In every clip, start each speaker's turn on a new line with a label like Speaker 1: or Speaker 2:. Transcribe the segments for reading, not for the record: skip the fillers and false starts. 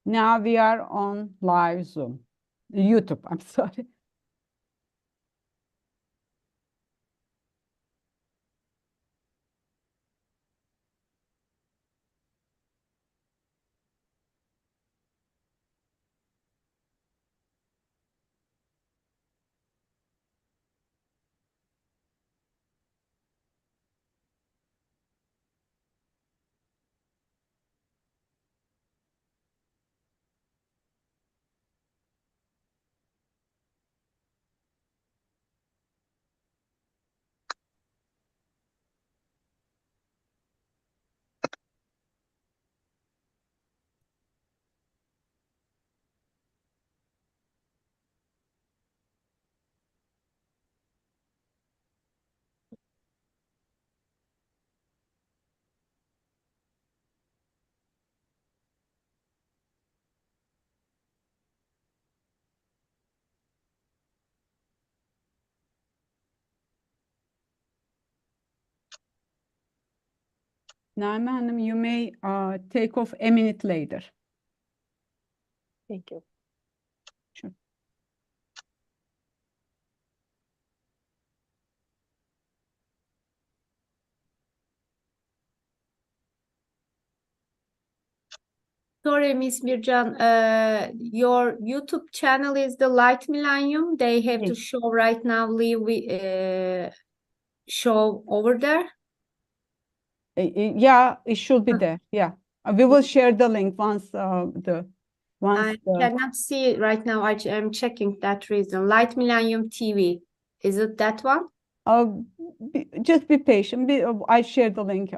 Speaker 1: Now we are on live Zoom. YouTube, I'm sorry. Naime Hanım, you may take off a minute later.
Speaker 2: Thank you.
Speaker 1: Sure.
Speaker 2: Sorry, Miss Bircan, your YouTube channel is the Light Millennium. They have to
Speaker 1: Yes.
Speaker 2: show right now, show over there.
Speaker 1: Yeah, it should be there. Yeah, we will share the link once
Speaker 2: I cannot see it right now. I'm checking that reason. Light Millennium TV. Is it that one?
Speaker 1: Just be patient. I share the link.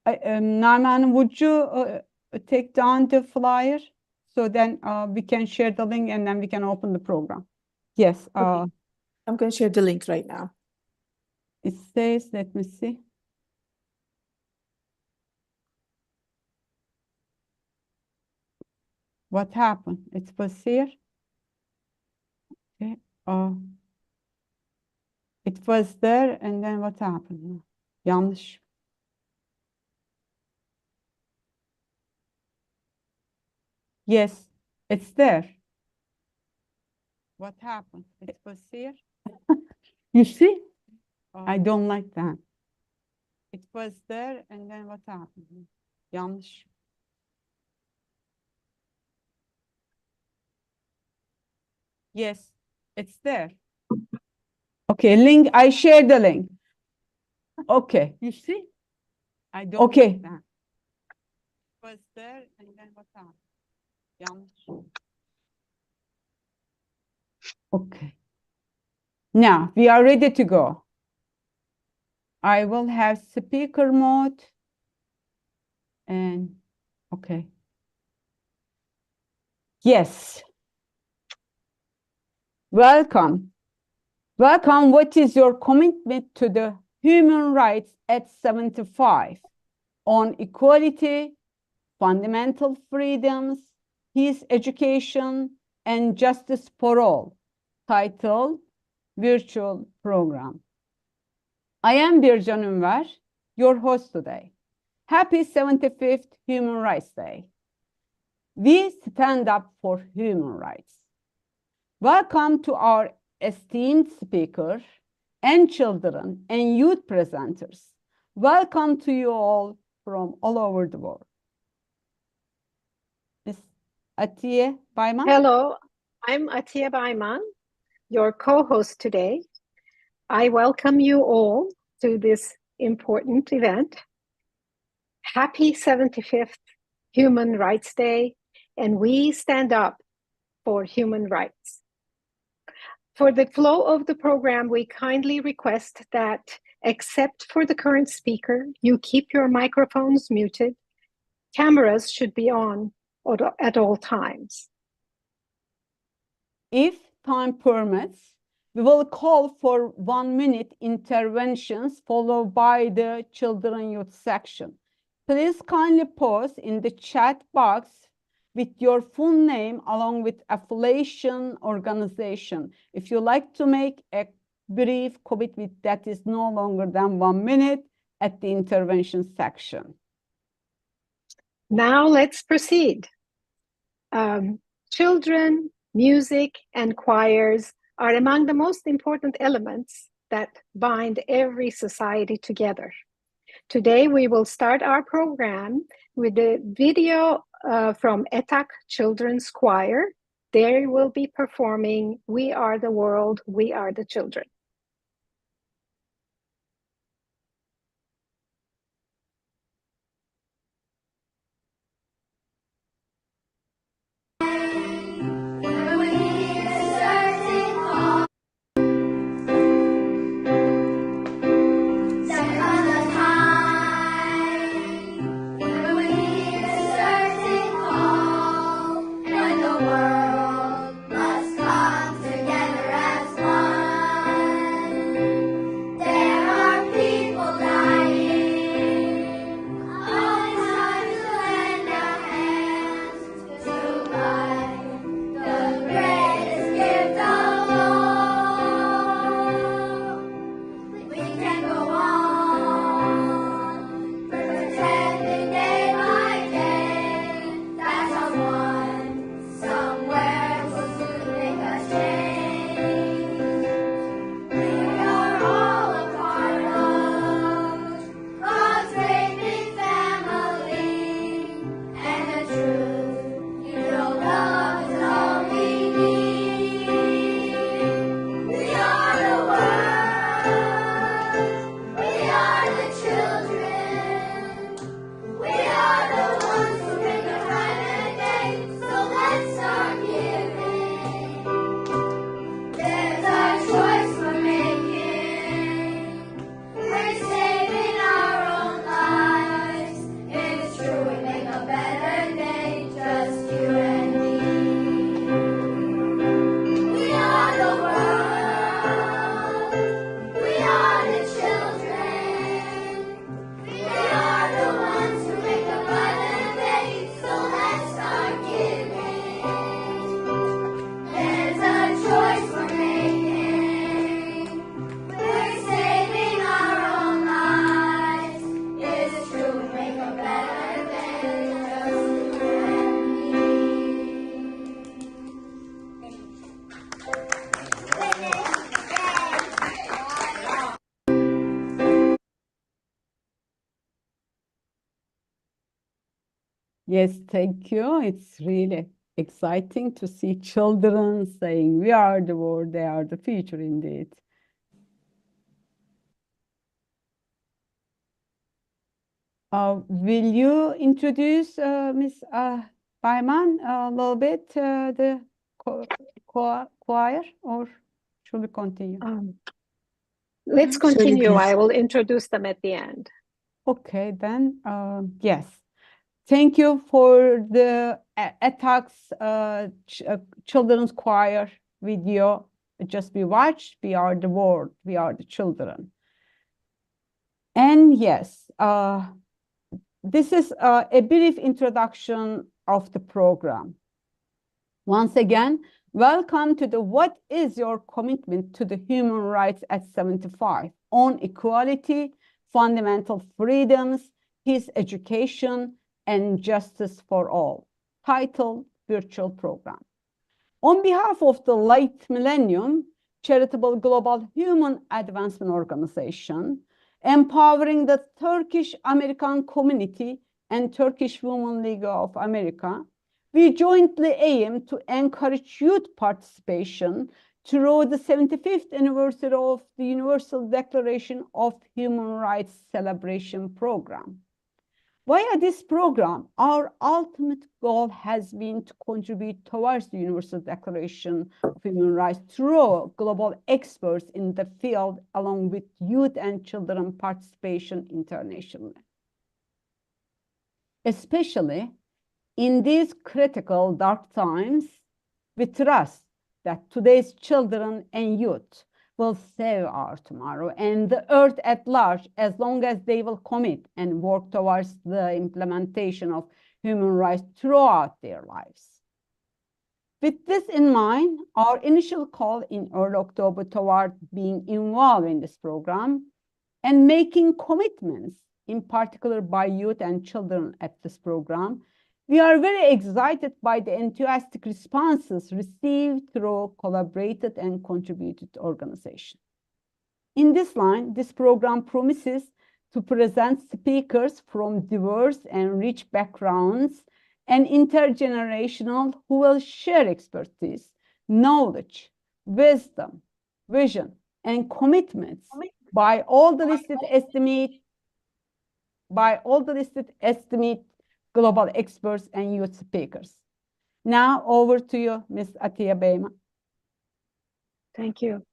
Speaker 1: Naime Hanım, would you take down the flyer so then we can share the link and then we can open the program? Yes.
Speaker 3: Okay. I'm going to share the link right now.
Speaker 1: It says, let me see. What happened? It was here. Okay. It was there and then what happened? Yanlış. Yes, it's there. What happened? It was here. You see? I don't like that. It was there and then what happened? Yanlış. Yes, it's there. Okay, link. I share the link. Okay, you see? I don't like that. It was there and then what happened? Yanlış. Okay. Now we are ready to go. I will have speaker mode and okay. Yes. Welcome. Welcome. What is your commitment to the human rights at 75 on equality, fundamental freedoms, peace, education, and justice for all? Title, virtual program. I am Bircan Ünver, your host today. Happy 75th Human Rights Day. We stand up for human rights. Welcome to our esteemed speakers and children and youth presenters. Welcome to you all from all over the world. Ms. Atiye Bayman.
Speaker 4: Hello, I'm Atiye Bayman, your co-host today. I welcome you all to this important event. Happy 75th Human Rights Day, and we stand up for human rights. For the flow of the program, we kindly request that, except for the current speaker, you keep your microphones muted. Cameras should be on at all times.
Speaker 1: If time permits, we will call for 1 minute interventions followed by the children youth section. Please kindly post in the chat box with your full name along with affiliation organization. If you like to make a brief commitment that is no longer than 1 minute at the intervention section.
Speaker 4: Now let's proceed. Children, music, and choirs are among the most important elements that bind every society together. Today, we will start our program with a video from ETAC Children's Choir. They will be performing "We Are the World, We Are the Children."
Speaker 1: Yes, thank you. It's really exciting to see children saying, "We are the world, they are the future," indeed. Will you introduce Ms. Bayman a little bit the choir, or should we continue?
Speaker 4: Let's continue. I will introduce them at the end.
Speaker 1: Okay, then, yes. Thank you for the ETAC's children's choir video. Just we watched, "We Are the World, We Are the Children." And yes, this is a brief introduction of the program. Once again, welcome to the "What is your commitment to the human rights at 75 on equality, fundamental freedoms, peace, education, and justice for all" title virtual program. On behalf of the Late Millennium Charitable Global Human Advancement Organization, empowering the Turkish American community and Turkish Women League of America, we jointly aim to encourage youth participation through the 75th anniversary of the Universal Declaration of Human Rights Celebration Program. Via this program, our ultimate goal has been to contribute towards the Universal Declaration of Human Rights through global experts in the field, along with youth and children participation internationally. Especially in these critical dark times, we trust that today's children and youth will save our tomorrow and the earth at large, as long as they will commit and work towards the implementation of human rights throughout their lives. With this in mind, our initial call in early October toward being involved in this program and making commitments in particular by youth and children at this program. We are very excited by the enthusiastic responses received through collaborated and contributed organization. In this line, this program promises to present speakers from diverse and rich backgrounds and intergenerational who will share expertise, knowledge, wisdom, vision, and commitments by all the listed esteemed global experts and youth speakers. Now over to you, Ms. Atiye Beyman.
Speaker 4: Thank you.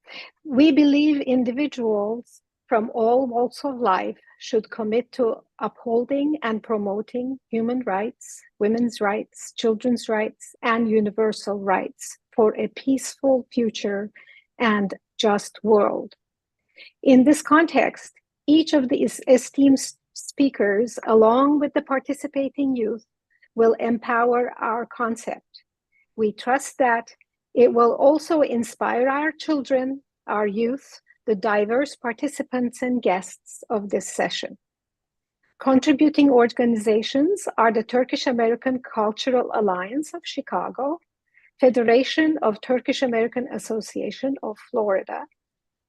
Speaker 4: We believe individuals from all walks of life should commit to upholding and promoting human rights, women's rights, children's rights, and universal rights for a peaceful future and just world. In this context, each of the esteemed speakers, along with the participating youth, will empower our concept. We trust that it will also inspire our children, our youth, the diverse participants and guests of this session. Contributing organizations are the Turkish American Cultural Alliance of Chicago, Federation of Turkish American Association of Florida,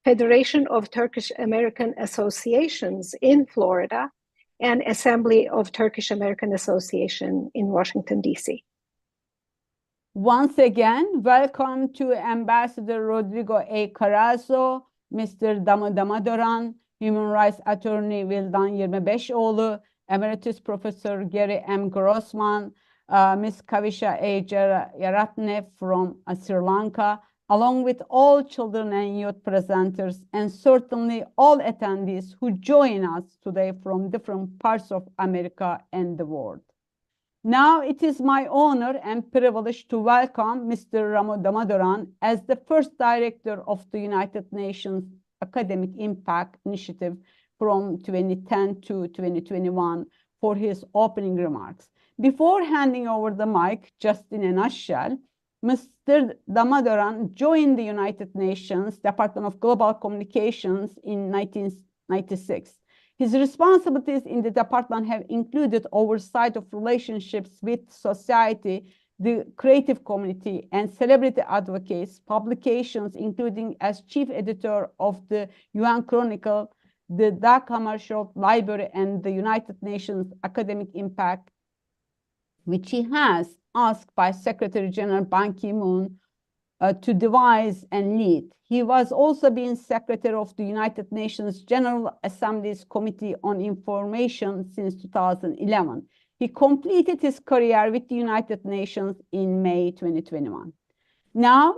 Speaker 4: Federation of Turkish American Associations in Florida, and Assembly of Turkish American Association in Washington, D.C.
Speaker 1: Once again, welcome to Ambassador Rodrigo A. Carazo, Mr. Damodaran, Human Rights Attorney Vildan Yirmibeşoğlu, Emeritus Professor Gary M. Grossman, Ms. Kavisha A. Yaratne from Sri Lanka, along with all children and youth presenters, and certainly all attendees who join us today from different parts of America and the world. Now it is my honor and privilege to welcome Mr. Ramo Damodaran as the first director of the United Nations Academic Impact Initiative from 2010 to 2021 for his opening remarks. Before handing over the mic, just in a nutshell, Mr. Damodaran joined the United Nations Department of Global Communications in 1996. His responsibilities in the department have included oversight of relationships with society, the creative community, and celebrity advocates, publications, including as chief editor of the UN Chronicle, the Dag Hammarskjöld Library, and the United Nations Academic Impact, which he has asked by Secretary General Ban Ki-moon to devise and lead. He was also being Secretary of the United Nations General Assembly's Committee on Information since 2011. He completed his career with the United Nations in May 2021. Now,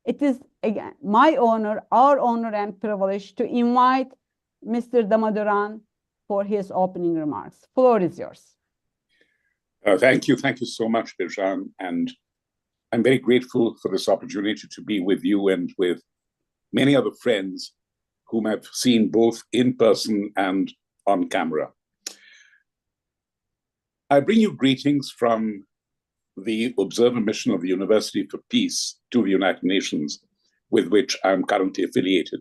Speaker 1: it is again my honor, our honor and privilege to invite Mr. Damodaran for his opening remarks. Floor is yours.
Speaker 5: Thank you so much, Birjan, and I'm very grateful for this opportunity to be with you and with many other friends whom I've seen both in person and on camera. I bring you greetings from the observer mission of the University for Peace to the United Nations, with which I'm currently affiliated.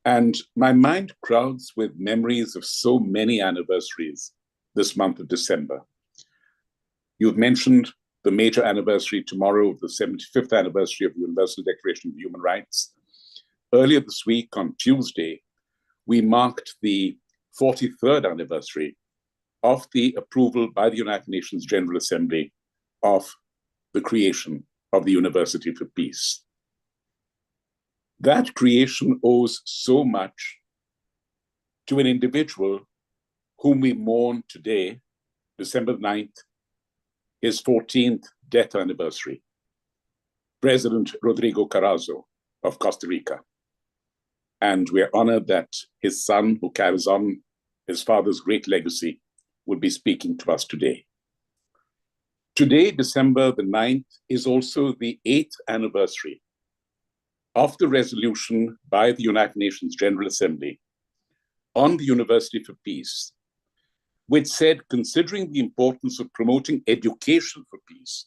Speaker 5: And my mind crowds with memories of so many anniversaries this month of December. You've mentioned the major anniversary tomorrow of the 75th anniversary of the Universal Declaration of Human Rights. Earlier this week, on Tuesday, we marked the 43rd anniversary of the approval by the United Nations General Assembly of the creation of the University for Peace. That creation owes so much to an individual whom we mourn today, December 9th, his 14th death anniversary, President Rodrigo Carazo of Costa Rica. And we're honored that his son, who carries on his father's great legacy, will be speaking to us today. Today, December the 9th, is also the 8th anniversary of the resolution by the United Nations General Assembly on the University for Peace, which said, considering the importance of promoting education for peace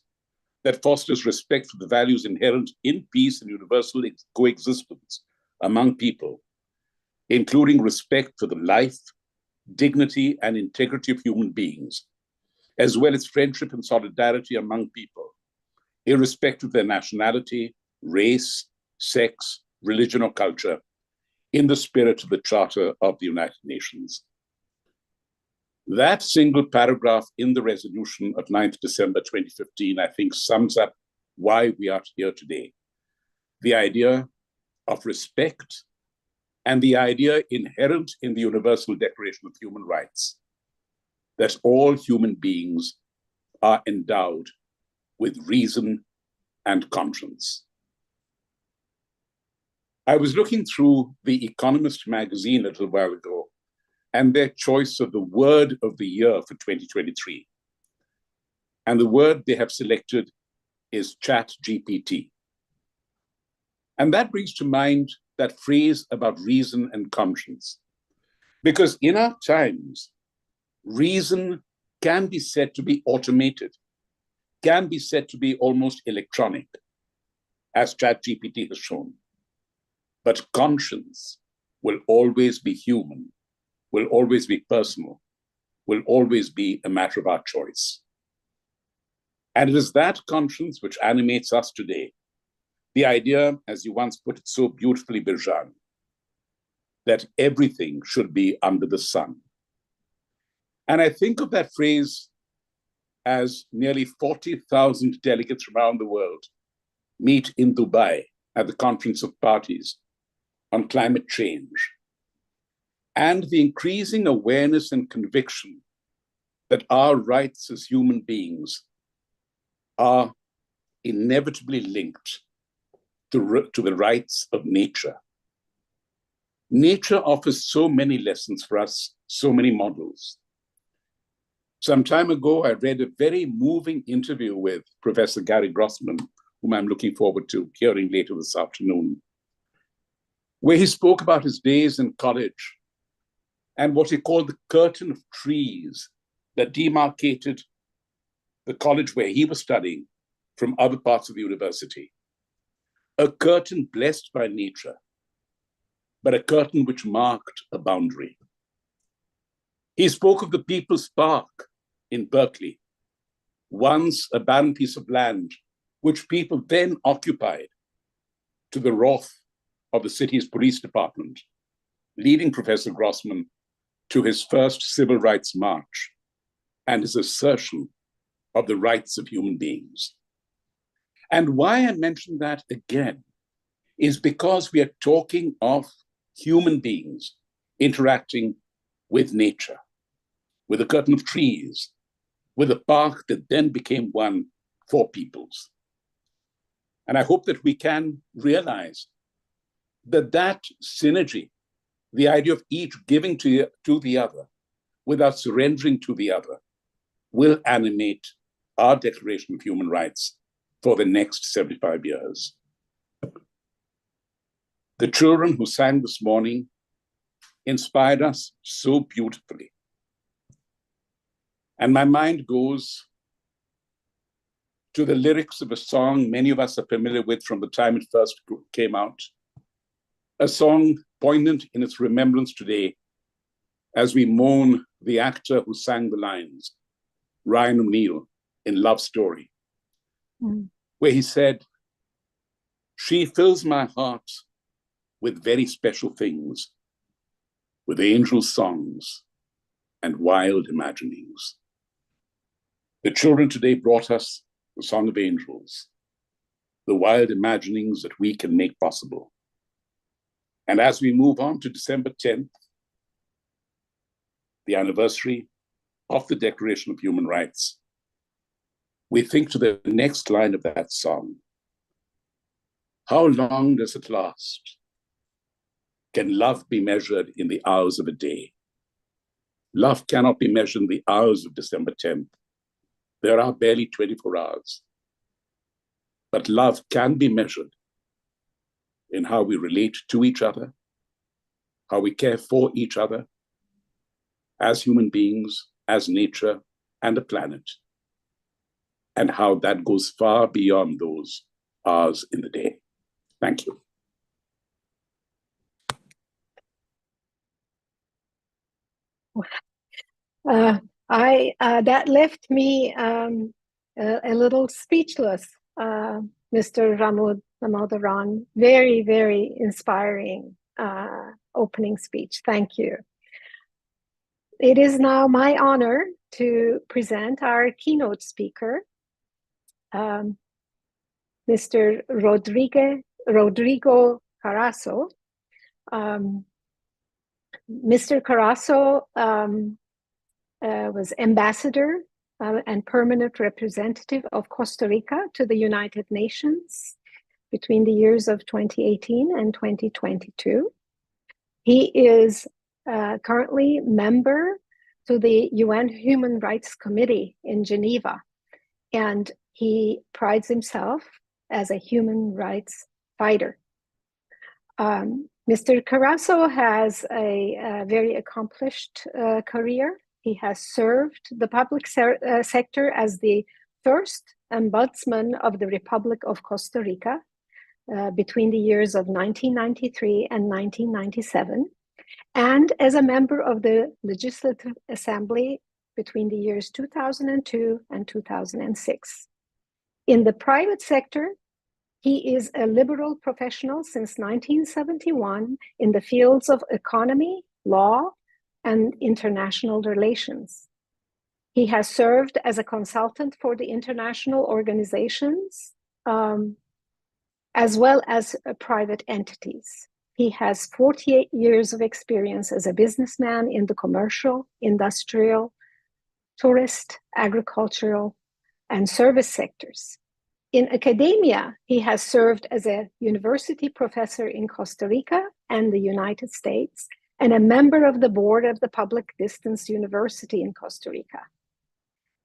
Speaker 5: that fosters respect for the values inherent in peace and universal coexistence among people, including respect for the life, dignity, and integrity of human beings, as well as friendship and solidarity among people, irrespective of their nationality, race, sex, religion, or culture, in the spirit of the Charter of the United Nations. That single paragraph in the resolution of 9th December 2015, I think, sums up why we are here today. The idea of respect and the idea inherent in the Universal Declaration of Human Rights that all human beings are endowed with reason and conscience. I was looking through The Economist magazine a little while ago and their choice of the word of the year for 2023. And the word they have selected is ChatGPT. And that brings to mind that phrase about reason and conscience. Because in our times, reason can be said to be automated, can be said to be almost electronic, as ChatGPT has shown. But conscience will always be human, will always be personal, will always be a matter of our choice. And it is that conscience which animates us today. The idea, as you once put it so beautifully, Birjan, that everything should be under the sun. And I think of that phrase as nearly 40,000 delegates from around the world meet in Dubai at the Conference of Parties on climate change, and the increasing awareness and conviction that our rights as human beings are inevitably linked to the rights of nature. Nature offers so many lessons for us, so many models. Some time ago, I read a very moving interview with Professor Gary Grossman, whom I'm looking forward to hearing later this afternoon, where he spoke about his days in college and what he called the curtain of trees that demarcated the college where he was studying from other parts of the university. A curtain blessed by nature, but a curtain which marked a boundary. He spoke of the People's Park in Berkeley, once a barren piece of land, which people then occupied to the wrath of the city's police department, leading Professor Grossman to his first civil rights march and his assertion of the rights of human beings. And why I mention that again is because we are talking of human beings interacting with nature, with a curtain of trees, with a park that then became one for peoples. And I hope that we can realize that that synergy, the idea of each giving to the other without surrendering to the other, will animate our Declaration of Human Rights for the next 75 years. The children who sang this morning inspired us so beautifully. And my mind goes to the lyrics of a song many of us are familiar with from the time it first came out, a song poignant in its remembrance today as we mourn the actor who sang the lines, Ryan O'Neill, in Love Story, where he said, "She fills my heart with very special things, with angel songs and wild imaginings." The children today brought us the Song of Angels, the wild imaginings that we can make possible. And as we move on to December 10th, the anniversary of the Declaration of Human Rights, we think to the next line of that song, how long does it last? Can love be measured in the hours of a day? Love cannot be measured in the hours of December 10th. There are barely 24 hours. But love can be measured in how we relate to each other, how we care for each other as human beings, as nature and a planet, and how that goes far beyond those hours in the day. Thank you.
Speaker 4: That left me a little speechless, Mr. Damodaran. Very, very inspiring opening speech. Thank you. It is now my honor to present our keynote speaker, Mr. Rodrigo Carazo. Mr. Carazo was ambassador and permanent representative of Costa Rica to the United Nations between the years of 2018 and 2022. He is currently member to the UN Human Rights Committee in Geneva, and he prides himself as a human rights fighter. Mr. Carazo has a very accomplished career. He has served the public sector as the first ombudsman of the Republic of Costa Rica between the years of 1993 and 1997, and as a member of the Legislative Assembly between the years 2002 and 2006. In the private sector, he is a liberal professional since 1971 in the fields of economy, law, and international relations. He has served as a consultant for the international organizations, as well as private entities. He has 48 years of experience as a businessman in the commercial, industrial, tourist, agricultural, and service sectors. In academia, he has served as a university professor in Costa Rica and the United States, and a member of the board of the Public Distance University in Costa Rica.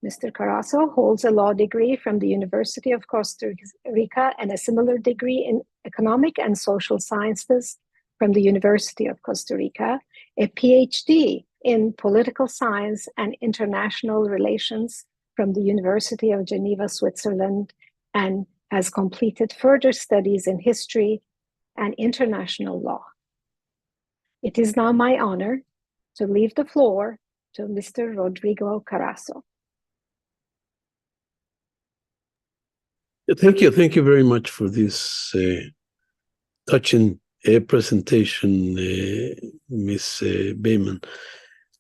Speaker 4: Mr. Carazo holds a law degree from the University of Costa Rica and a similar degree in economic and social sciences from the University of Costa Rica, a PhD in political science and international relations from the University of Geneva, Switzerland, and has completed further studies in history and international law. It is now my honor to leave the floor to Mr. Rodrigo Carazo.
Speaker 6: Thank you very much for this touching presentation, Ms. Bayman.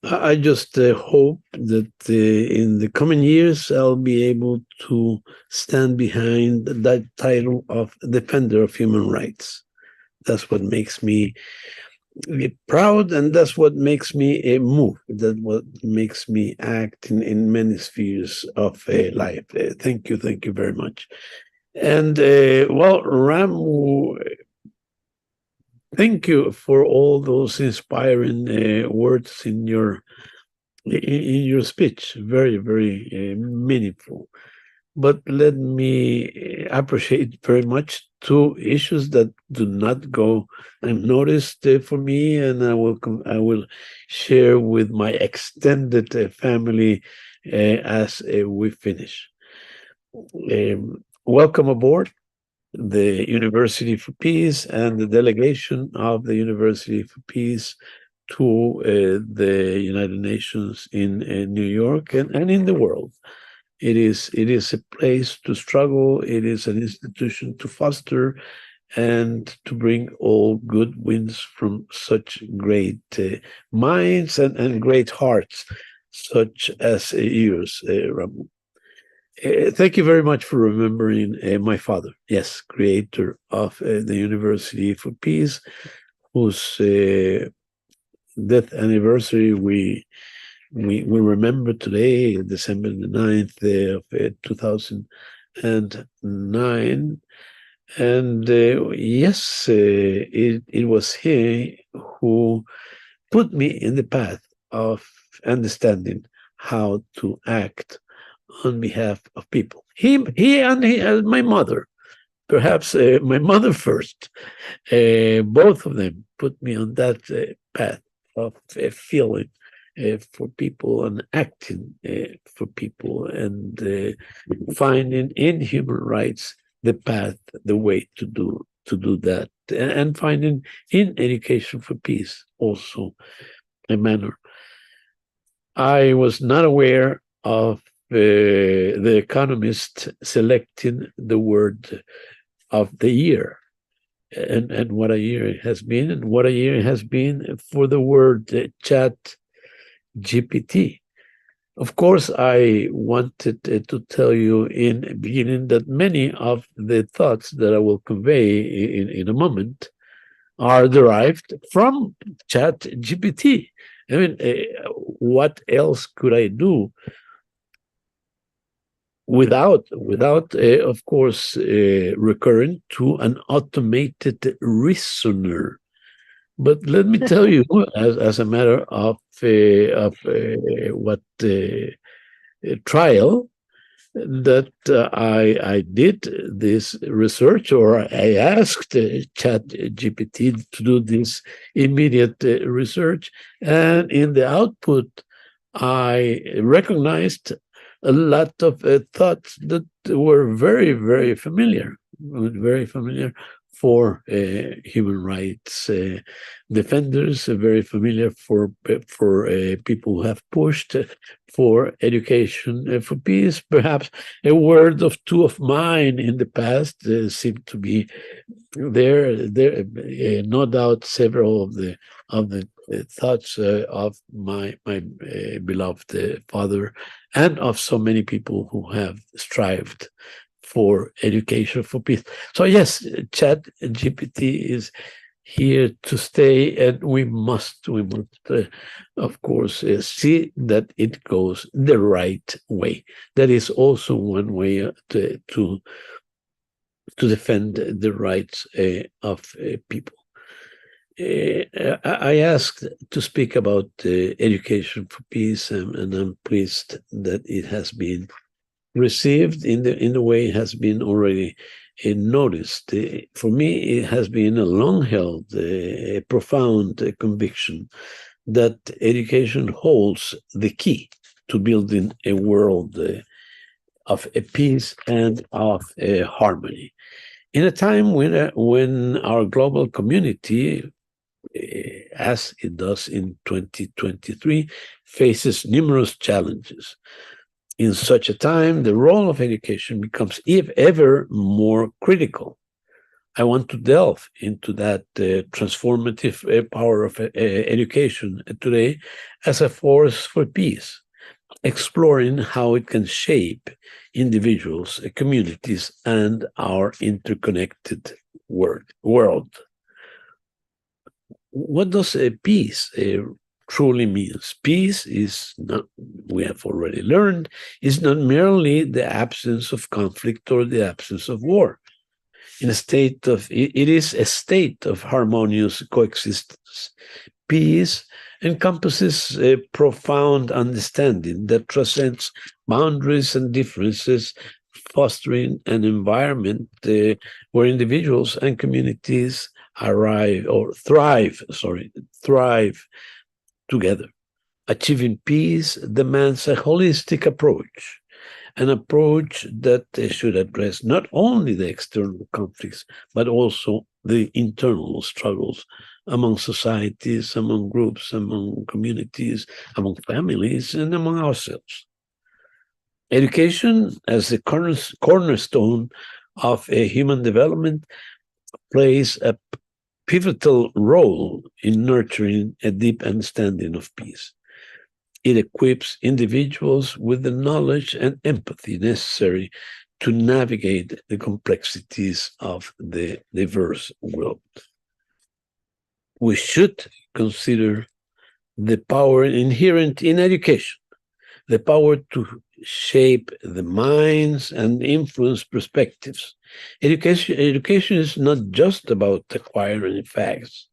Speaker 6: I just hope that in the coming years, I'll be able to stand behind that title of Defender of Human Rights. That's what makes me proud, and that's what makes me move. That's what makes me act in many spheres of life. Thank you very much. And well, Ram, thank you for all those inspiring words in your speech. Very meaningful. But let me appreciate very much two issues that do not go unnoticed for me, and I will share with my extended family as we finish. Welcome aboard the University for Peace and the delegation of the University for Peace to the United Nations in New York and in the world. It is a place to struggle. It is an institution to foster and to bring all good winds from such great minds and great hearts, such as yours, Ramu. Thank you very much for remembering my father, yes, creator of the University for Peace, whose death anniversary we remember today, December the 9th of 2009. And yes, it was he who put me in the path of understanding how to act on behalf of people. He and my mother, perhaps my mother first, both of them put me on that path of feeling for people and acting for people, and finding in human rights the path, the way to do that, and finding in education for peace also a manner. I was not aware of The Economist selecting the word of the year, and what a year it has been, and what a year it has been for the word chat GPT. Of course, I wanted to tell you in the beginning that many of the thoughts that I will convey in a moment are derived from chat GPT. I mean, what else could I do without of course, recurring to an automated reasoner? But let me tell you, as a matter of trial, that I did this research, or I asked Chat GPT to do this immediate research, and in the output, I recognized a lot of thoughts that were very, very familiar for human rights defenders, very familiar for people who have pushed for education for peace. Perhaps a word of two of mine in the past seemed to be there. No doubt, several of the thoughts of my beloved father, and of so many people who have strived for education for peace. So yes, Chat GPT is here to stay, and we must of course, see that it goes the right way. That is also one way to defend the rights of people. I asked to speak about education for peace, and I'm pleased that it has been received in the way it has been already noticed. For me, it has been a long-held, profound conviction that education holds the key to building a world of peace and of harmony. In a time when our global community, as it does in 2023, faces numerous challenges. In such a time, the role of education becomes ever more critical. I want to delve into that transformative power of education today as a force for peace, exploring how it can shape individuals, communities, and our interconnected world. What does peace truly means? Peace is not, we have already learned, is not merely the absence of conflict or the absence of war. It is a state of harmonious coexistence. Peace encompasses a profound understanding that transcends boundaries and differences, fostering an environment where individuals and communities thrive together. Achieving peace demands a holistic approach, an approach that should address not only the external conflicts, but also the internal struggles among societies, among groups, among communities, among families, and among ourselves. Education, as the cornerstone of human development, plays a pivotal role in nurturing a deep understanding of peace. It equips individuals with the knowledge and empathy necessary to navigate the complexities of the diverse world. We should consider the power inherent in education, the power to shape the minds and influence perspectives. Education is not just about acquiring facts.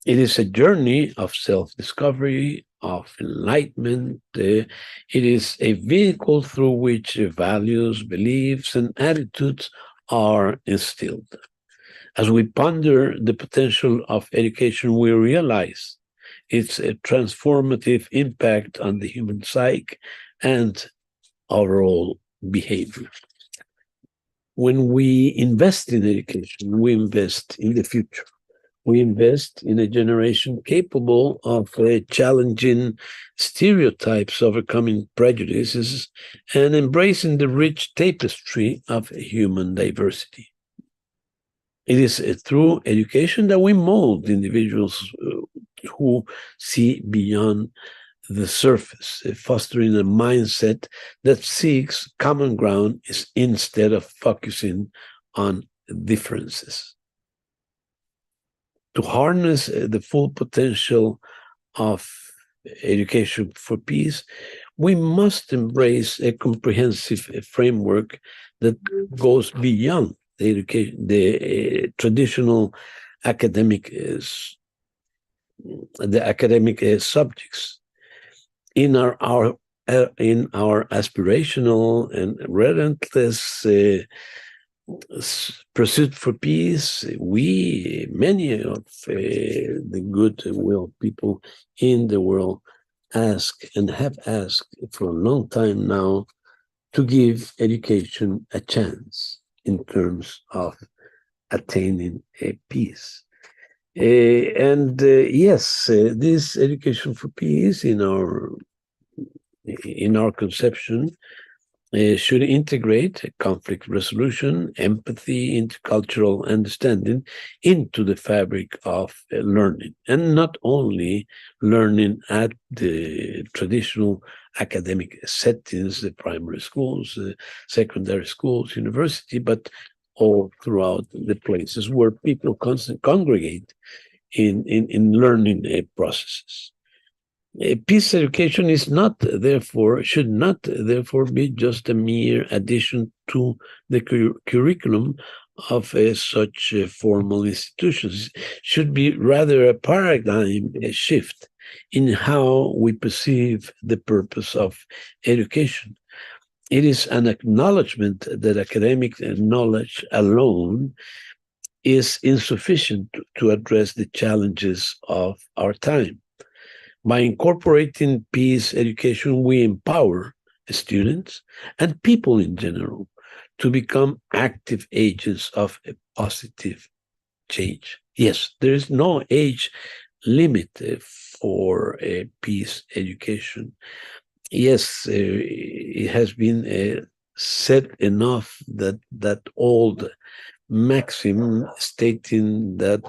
Speaker 6: It is a journey of self-discovery, of enlightenment. It is a vehicle through which values, beliefs, and attitudes are instilled. As we ponder the potential of education, we realize its transformative impact on the human psyche and overall behavior. When we invest in education, we invest in the future. We invest in a generation capable of challenging stereotypes, overcoming prejudices, and embracing the rich tapestry of human diversity. It is through education that we mold individuals who see beyond the surface, fostering a mindset that seeks common ground instead of focusing on differences. To harness the full potential of education for peace, we must embrace a comprehensive framework that goes beyond the traditional academic subjects. In our aspirational and relentless pursuit for peace, many of the goodwill people in the world ask and have asked for a long time now to give education a chance in terms of attaining a peace. Yes, this education for peace in our conception should integrate conflict resolution, empathy, intercultural understanding into the fabric of learning, and not only learning at the traditional academic settings, the primary schools, secondary schools, university, but all throughout the places where people congregate in learning processes. Peace education should not therefore be just a mere addition to the curriculum of such formal institutions. It should be rather a paradigm shift in how we perceive the purpose of education. It is an acknowledgement that academic knowledge alone is insufficient to address the challenges of our time. By incorporating peace education, we empower students and people in general to become active agents of a positive change. Yes, there is no age limit for peace education. Yes, it has been said enough that old maxim stating that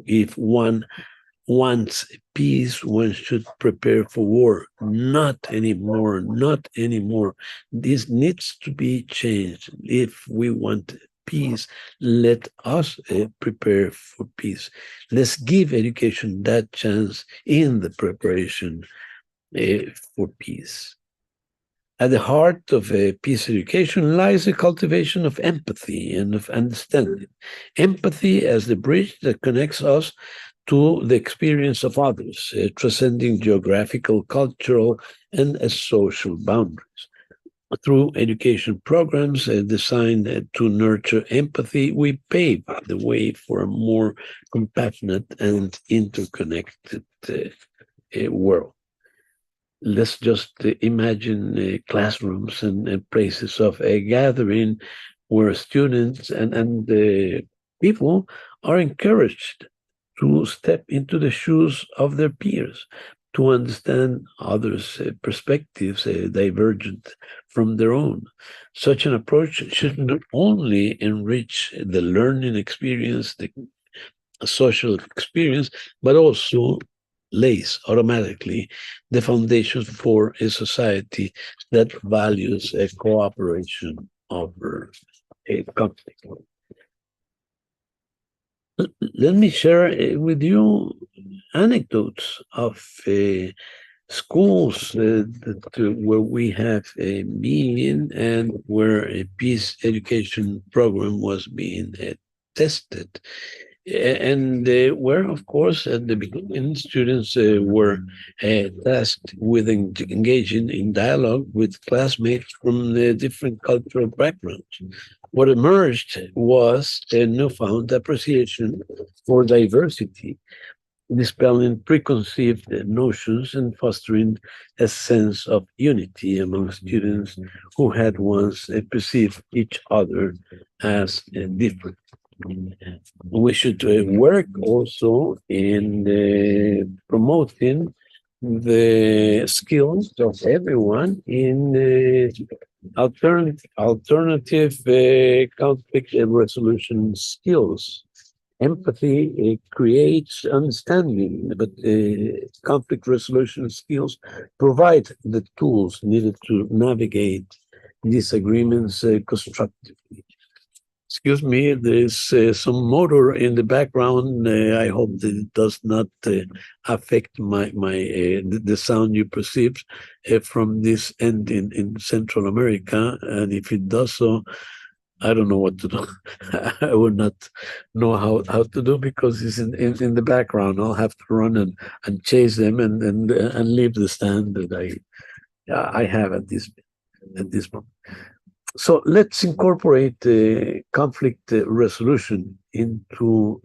Speaker 6: if one wants peace, one should prepare for war. Not anymore, not anymore. This needs to be changed. If we want peace, let us prepare for peace. Let's give education that chance in the preparation for peace. At the heart of peace education lies the cultivation of empathy and of understanding. Empathy as the bridge that connects us to the experience of others, transcending geographical, cultural, and social boundaries. Through education programs designed to nurture empathy, we pave the way for a more compassionate and interconnected world. Let's just imagine classrooms and places of a gathering where students and people are encouraged to step into the shoes of their peers, to understand others' perspectives divergent from their own. Such an approach should not only enrich the learning experience, the social experience, but also lays automatically the foundation for a society that values a cooperation over a conflict. Let me share with you anecdotes of schools where we have been and where a peace education program was being tested. And where, of course, at the beginning, students were tasked with engaging in dialogue with classmates from different cultural backgrounds. What emerged was a newfound appreciation for diversity, dispelling preconceived notions and fostering a sense of unity among students who had once perceived each other as different. We should work also in promoting the skills of everyone in alternative conflict resolution skills. Empathy creates understanding, but conflict resolution skills provide the tools needed to navigate disagreements constructively. Excuse me, there's some motor in the background. I hope that it does not affect the sound you perceive from this end in Central America. And if it does so, I don't know what to do. I would not know how to do because it's in the background. I'll have to run and chase them and leave the stand that I have at this moment. So let's incorporate conflict resolution into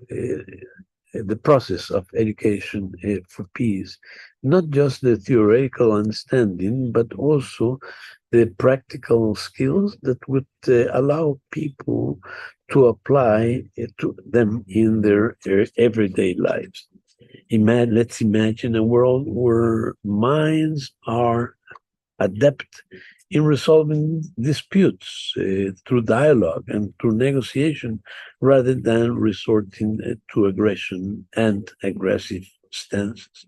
Speaker 6: the process of education for peace, not just the theoretical understanding, but also the practical skills that would allow people to apply to them in their everyday lives. Let's imagine a world where minds are adept in resolving disputes through dialogue and through negotiation rather than resorting to aggression and aggressive stances.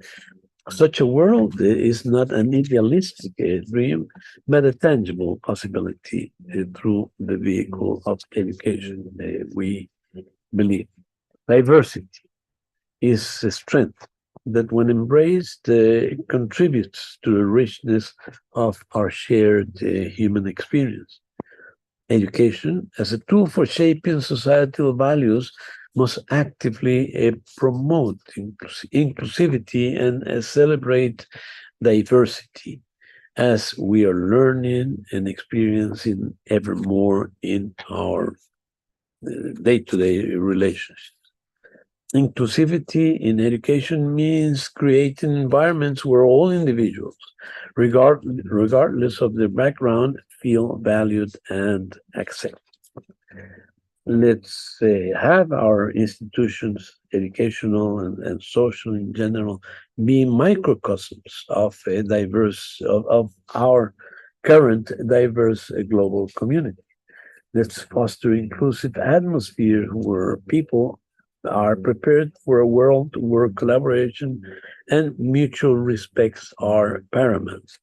Speaker 6: Such a world is not an idealistic dream, but a tangible possibility through the vehicle of education. We believe diversity is a strength that, when embraced, contributes to the richness of our shared human experience. Education, as a tool for shaping societal values, must actively promote inclusivity and celebrate diversity, as we are learning and experiencing ever more in our day-to-day relationships. Inclusivity in education means creating environments where all individuals, regardless of their background, feel valued and accepted. Let's have our institutions, educational and social in general, be microcosms of of our current diverse global community. Let's foster inclusive atmosphere where people are prepared for a world where collaboration and mutual respects are paramount.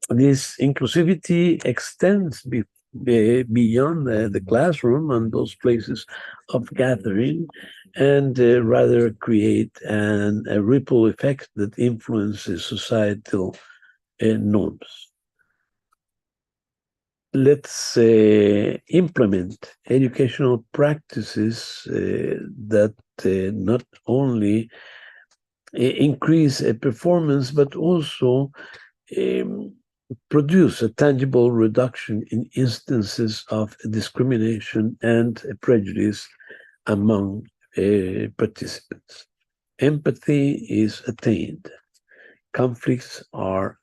Speaker 6: This inclusivity extends beyond the classroom and those places of gathering, and rather create a ripple effect that influences societal norms. Let's implement educational practices that not only increase performance, but also produce a tangible reduction in instances of discrimination and prejudice among participants. Empathy is attained. Conflicts are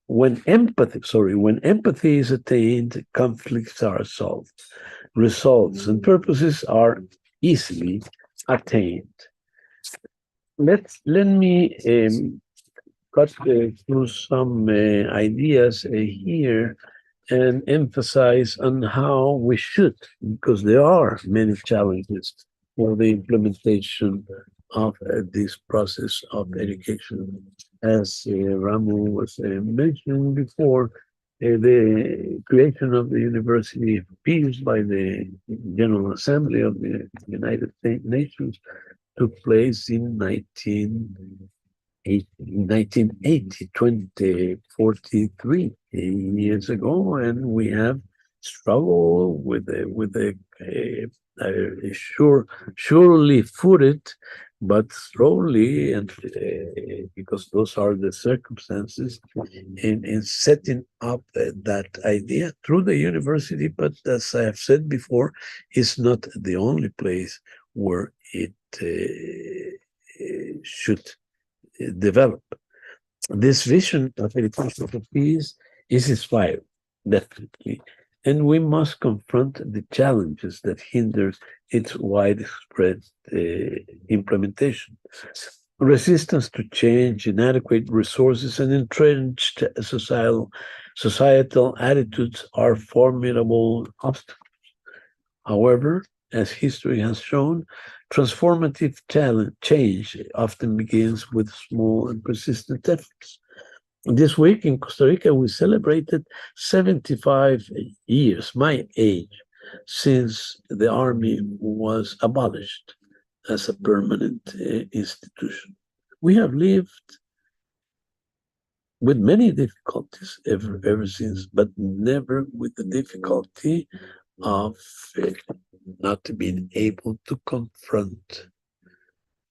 Speaker 6: when empathy is attained, conflicts are solved. Results and purposes are easily attained. Let me cut through some ideas here and emphasize on how we should, because there are many challenges for the implementation of this process of education. As Ramu was mentioning before, the creation of the University of Peace by the General Assembly of the United Nations took place in 1980, 43 years ago, and we have struggled with a surely footed, but slowly, and because those are the circumstances, in setting up that idea through the university. But as I have said before, it's not the only place where it should develop. This vision of education for peace is inspired, definitely, and we must confront the challenges that hinder its widespread implementation. Resistance to change, inadequate resources, and entrenched societal attitudes are formidable obstacles. However, as history has shown, transformative change often begins with small and persistent efforts. This week in Costa Rica, we celebrated 75 years, my age, since the army was abolished as a permanent institution. We have lived with many difficulties ever since, but never with the difficulty of not being able to confront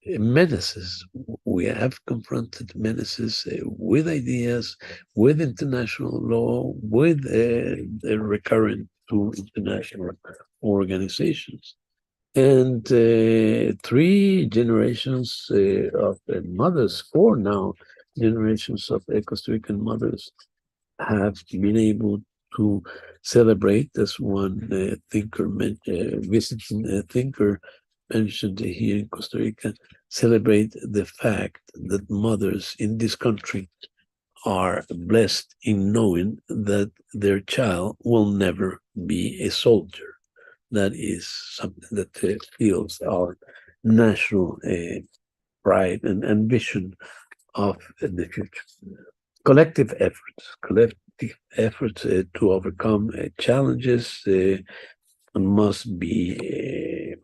Speaker 6: menaces. We have confronted menaces with ideas, with international law, with recurrent to international organizations. And 3 generations of mothers, 4 now generations of Costa Rican mothers have been able to celebrate, as one visiting thinker mentioned here in Costa Rica, celebrate the fact that mothers in this country are blessed in knowing that their child will never be a soldier. That is something that fuels our national pride and ambition of the future. Collective efforts to overcome challenges must be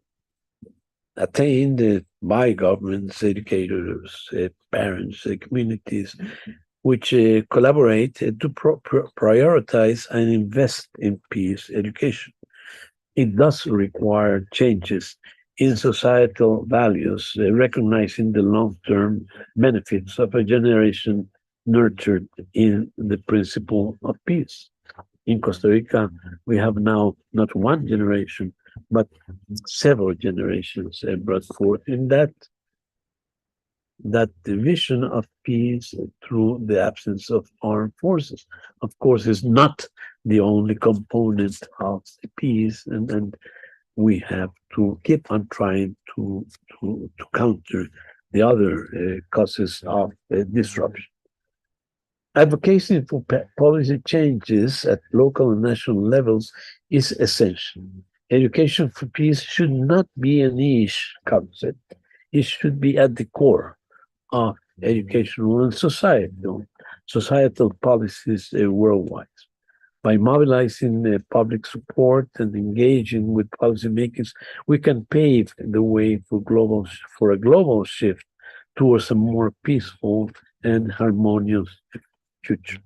Speaker 6: attained by governments, educators, parents, communities, which collaborate to prioritize and invest in peace education. It does require changes in societal values, recognizing the long-term benefits of a generation nurtured in the principle of peace. In Costa Rica, we have now not one generation, but several generations brought forth in that vision of peace through the absence of armed forces. Of course, is not the only component of peace, and we have to keep on trying to counter the other causes of disruption. Advocacy for policy changes at local and national levels is essential. Education for peace should not be a niche concept. It should be at the core of educational and societal policies worldwide. By mobilizing public support and engaging with policymakers, we can pave the way for a global shift towards a more peaceful and harmonious future.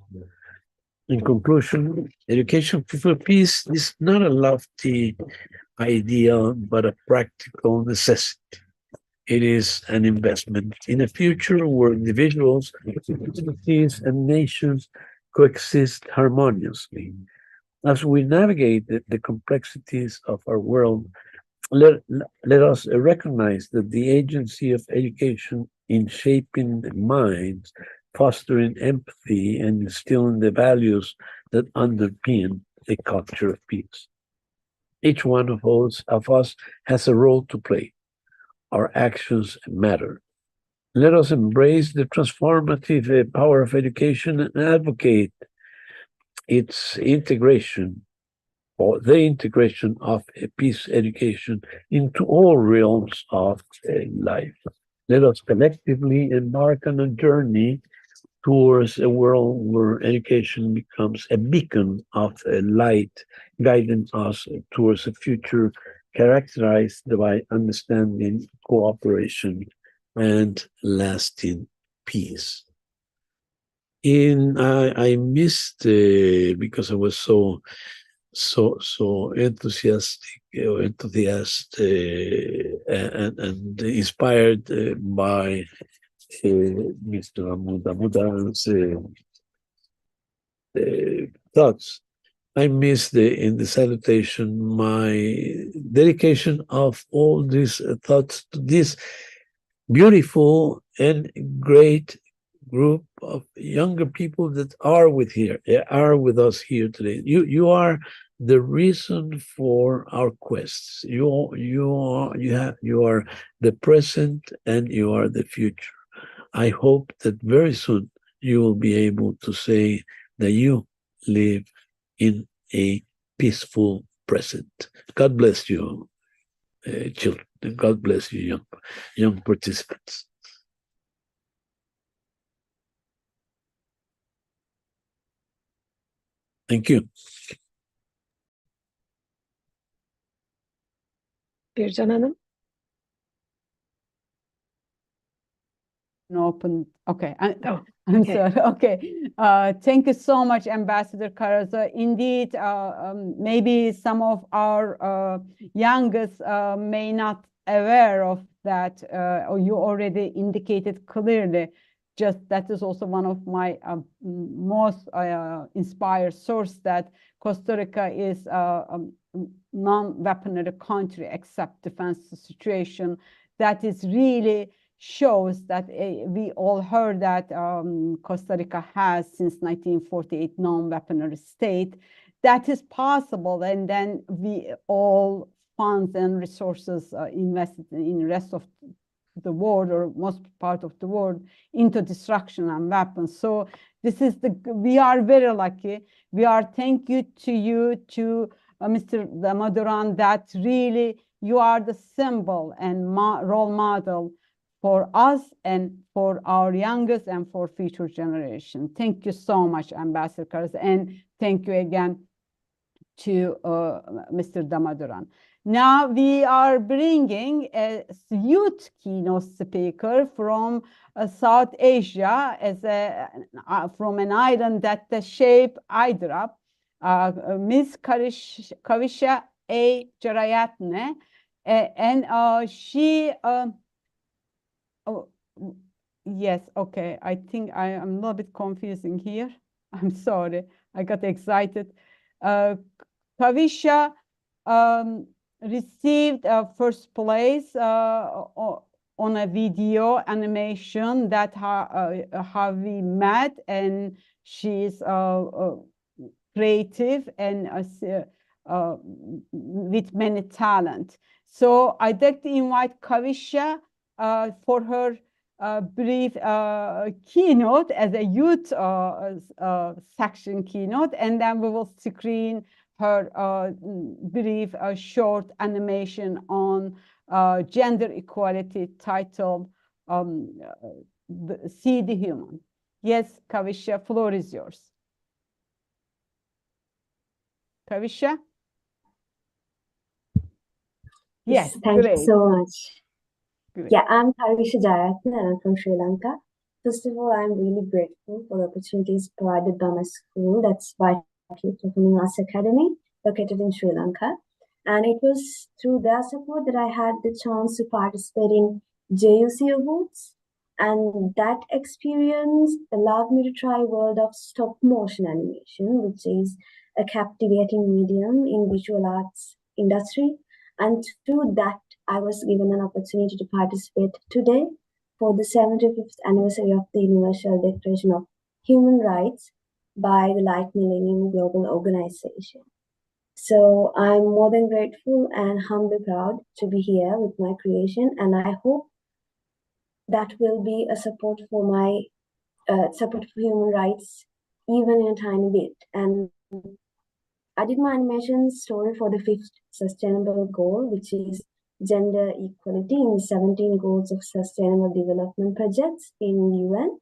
Speaker 6: In conclusion, education for peace is not a lofty ideal, but a practical necessity. It is an investment in a future where individuals, communities, and nations coexist harmoniously. As we navigate the complexities of our world, let us recognize that the agency of education in shaping minds, fostering empathy, and instilling the values that underpin a culture of peace. Each one of us has a role to play. Our actions matter. Let us embrace the transformative power of education and advocate its integration, or the integration of peace education into all realms of life. Let us collectively embark on a journey towards a world where education becomes a beacon of light, guiding us towards a future characterized by understanding, cooperation, and lasting peace. I missed because I was so enthusiastic and inspired by Mr. Amudan's thoughts. I missed in the salutation my dedication of all these thoughts to this beautiful and great group of younger people that are with us here today. You are the reason for our quests. You are the present and you are the future. I hope that very soon you will be able to say that you live in a peaceful present. God bless you, children. God bless you, young participants. Thank you.
Speaker 4: Bircan Hanım.
Speaker 1: Open. Okay.
Speaker 4: Oh,
Speaker 1: I'm
Speaker 4: okay.
Speaker 1: sorry. Okay. Thank you so much, Ambassador Karaza. Indeed, maybe some of our youngest may not aware of that, or you already indicated clearly. Just that is also one of my most inspired source, that Costa Rica is a non-weaponry country except defense situation. That is really shows that we all heard that Costa Rica has since 1948 non-weaponry state. That is possible, and then we all funds and resources invested in the rest of the world, or most part of the world, into destruction and weapons. So this is we are very lucky. We are thank you to Mr. Damodaran, that really you are the symbol and role model for us and for our youngest and for future generation. Thank you so much, Ambassador Karaza, and thank you again to Mr. Damodaran. Now we are bringing a youth keynote speaker from South Asia, as from an island that the shape Hyderabad, Ms. Kavisha A. Jarayatne, and she oh, yes, okay. I think I am a little bit confusing here. I'm sorry. I got excited. Kavisha received first place on a video animation that how we met, and she's creative and with many talent. So I'd like to invite Kavisha for her brief keynote as a youth section keynote, and then we will screen her brief short animation on gender equality titled See the Human. Yes, Kavisha, floor is yours. Kavisha? Yes,
Speaker 7: thank
Speaker 1: great.
Speaker 7: you so much.
Speaker 1: Great.
Speaker 7: Yeah, I'm Kavisha Jayathan and I'm from Sri Lanka. First of all, I'm really grateful for the opportunities provided by my school, that's Vital Performing Arts Academy, located in Sri Lanka. And it was through their support that I had the chance to participate in JUC Awards. And that experience allowed me to try world of stop motion animation, which is a captivating medium in visual arts industry. And through that, I was given an opportunity to participate today for the 75th anniversary of the Universal Declaration of Human Rights by the Light Millennium Global Organization. So I'm more than grateful and humbly proud to be here with my creation, and I hope that will be a support for my support for human rights, even in a tiny bit. And I did my animation story for the 5th sustainable goal, which is gender equality in 17 goals of sustainable development projects in UN.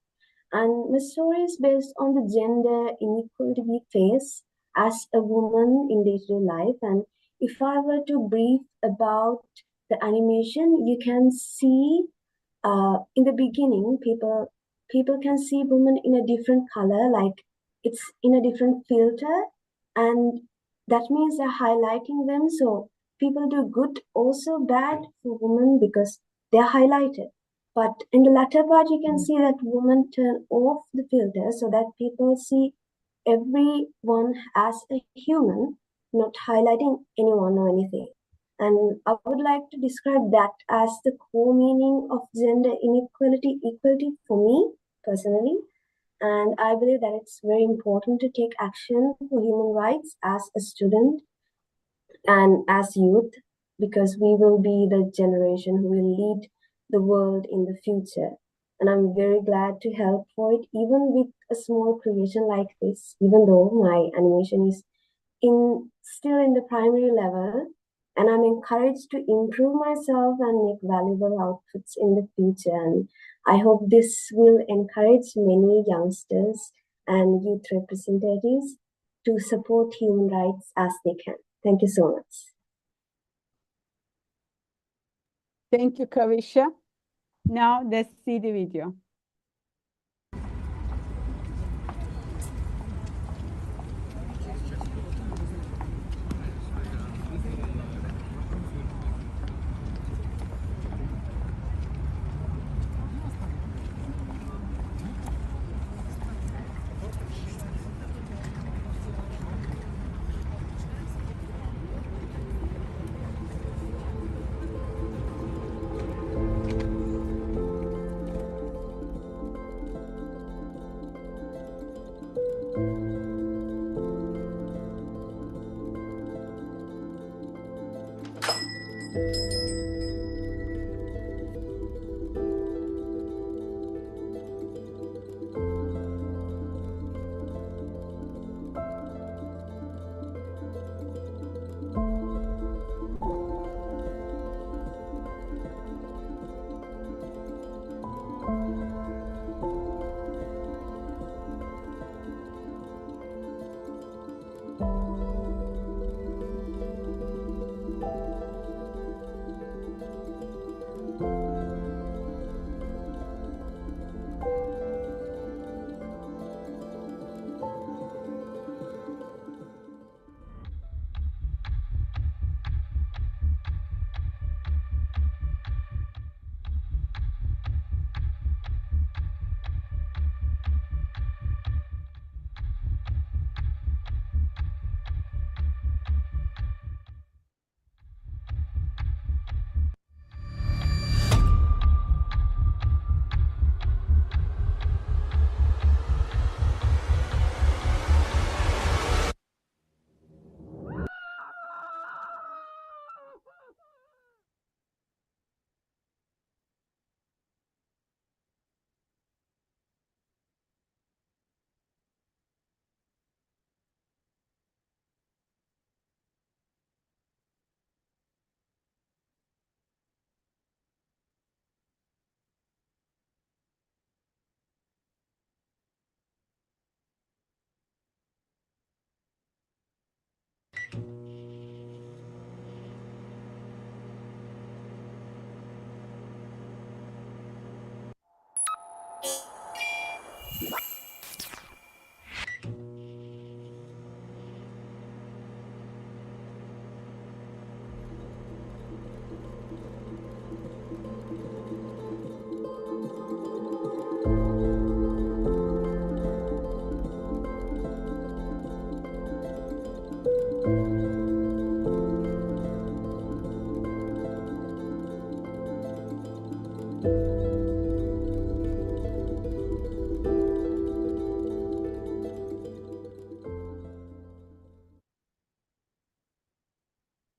Speaker 7: And my story is based on the gender inequality we face as a woman in day-to-day life. And if I were to brief about the animation, you can see in the beginning, people can see women in a different color, like it's in a different filter, and that means they're highlighting them. So people do good, also bad for women because they're highlighted. But in the latter part, you can see that women turn off the filter so that people see everyone as a human, not highlighting anyone or anything. And I would like to describe that as the core meaning of gender inequality, equality for me personally. And I believe that it's very important to take action for human rights as a student and as youth, because we will be the generation who will lead the world in the future. And I'm very glad to help for it, even with a small creation like this, even though my animation is still in the primary level, and I'm encouraged to improve myself and make valuable outputs in the future. And I hope this will encourage many youngsters and youth representatives to support human rights as they can. Thank you so much.
Speaker 1: Thank you, Kavisha. Now let's see the video.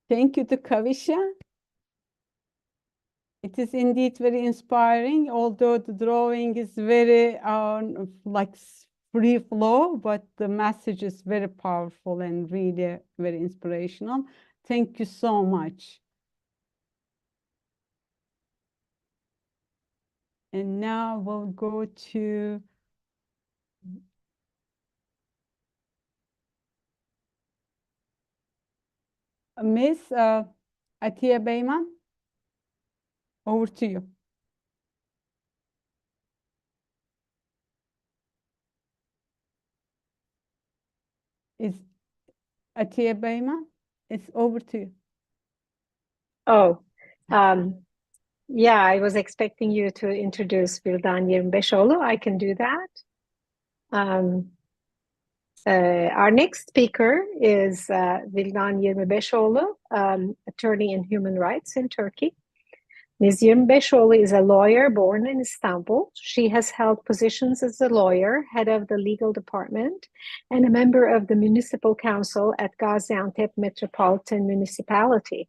Speaker 1: Thank you to Kavisha. It is indeed very inspiring, although the drawing is very like free flow, but the message is very powerful and really very inspirational. Thank you so much. And now we'll go to Miss Atiye Beyman. Over to you. Is Atiye Beyman? It's over to you.
Speaker 4: Oh, yeah, I was expecting you to introduce Vildan 25oğlu. I can do that. Our next speaker is Vildan 25oğlu, attorney in human rights in Turkey. Ms. Yirmbeşoğlu is a lawyer born in Istanbul. She has held positions as a lawyer, head of the legal department, and a member of the municipal council at Gaziantep Metropolitan Municipality.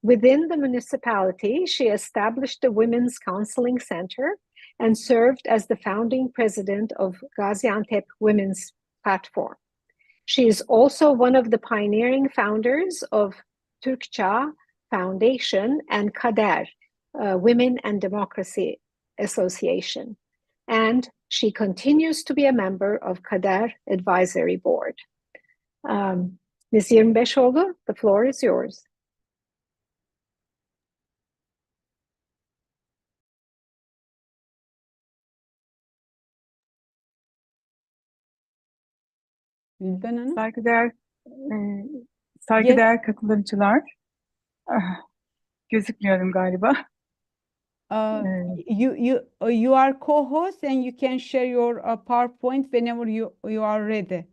Speaker 4: Within the municipality, she established the Women's Counseling Center and served as the founding president of Gaziantep Women's Platform. She is also one of the pioneering founders of Türkça Foundation and Kader, Women and Democracy Association. And she continues to be a member of Kader Advisory Board. Ms. Yirmbeşoğlu, the floor is yours.
Speaker 1: Vildan Hanım.
Speaker 8: Saygıdeğer katılımcılar. Gözükmüyorum galiba.
Speaker 1: You are co-host and you can share your PowerPoint whenever you are ready.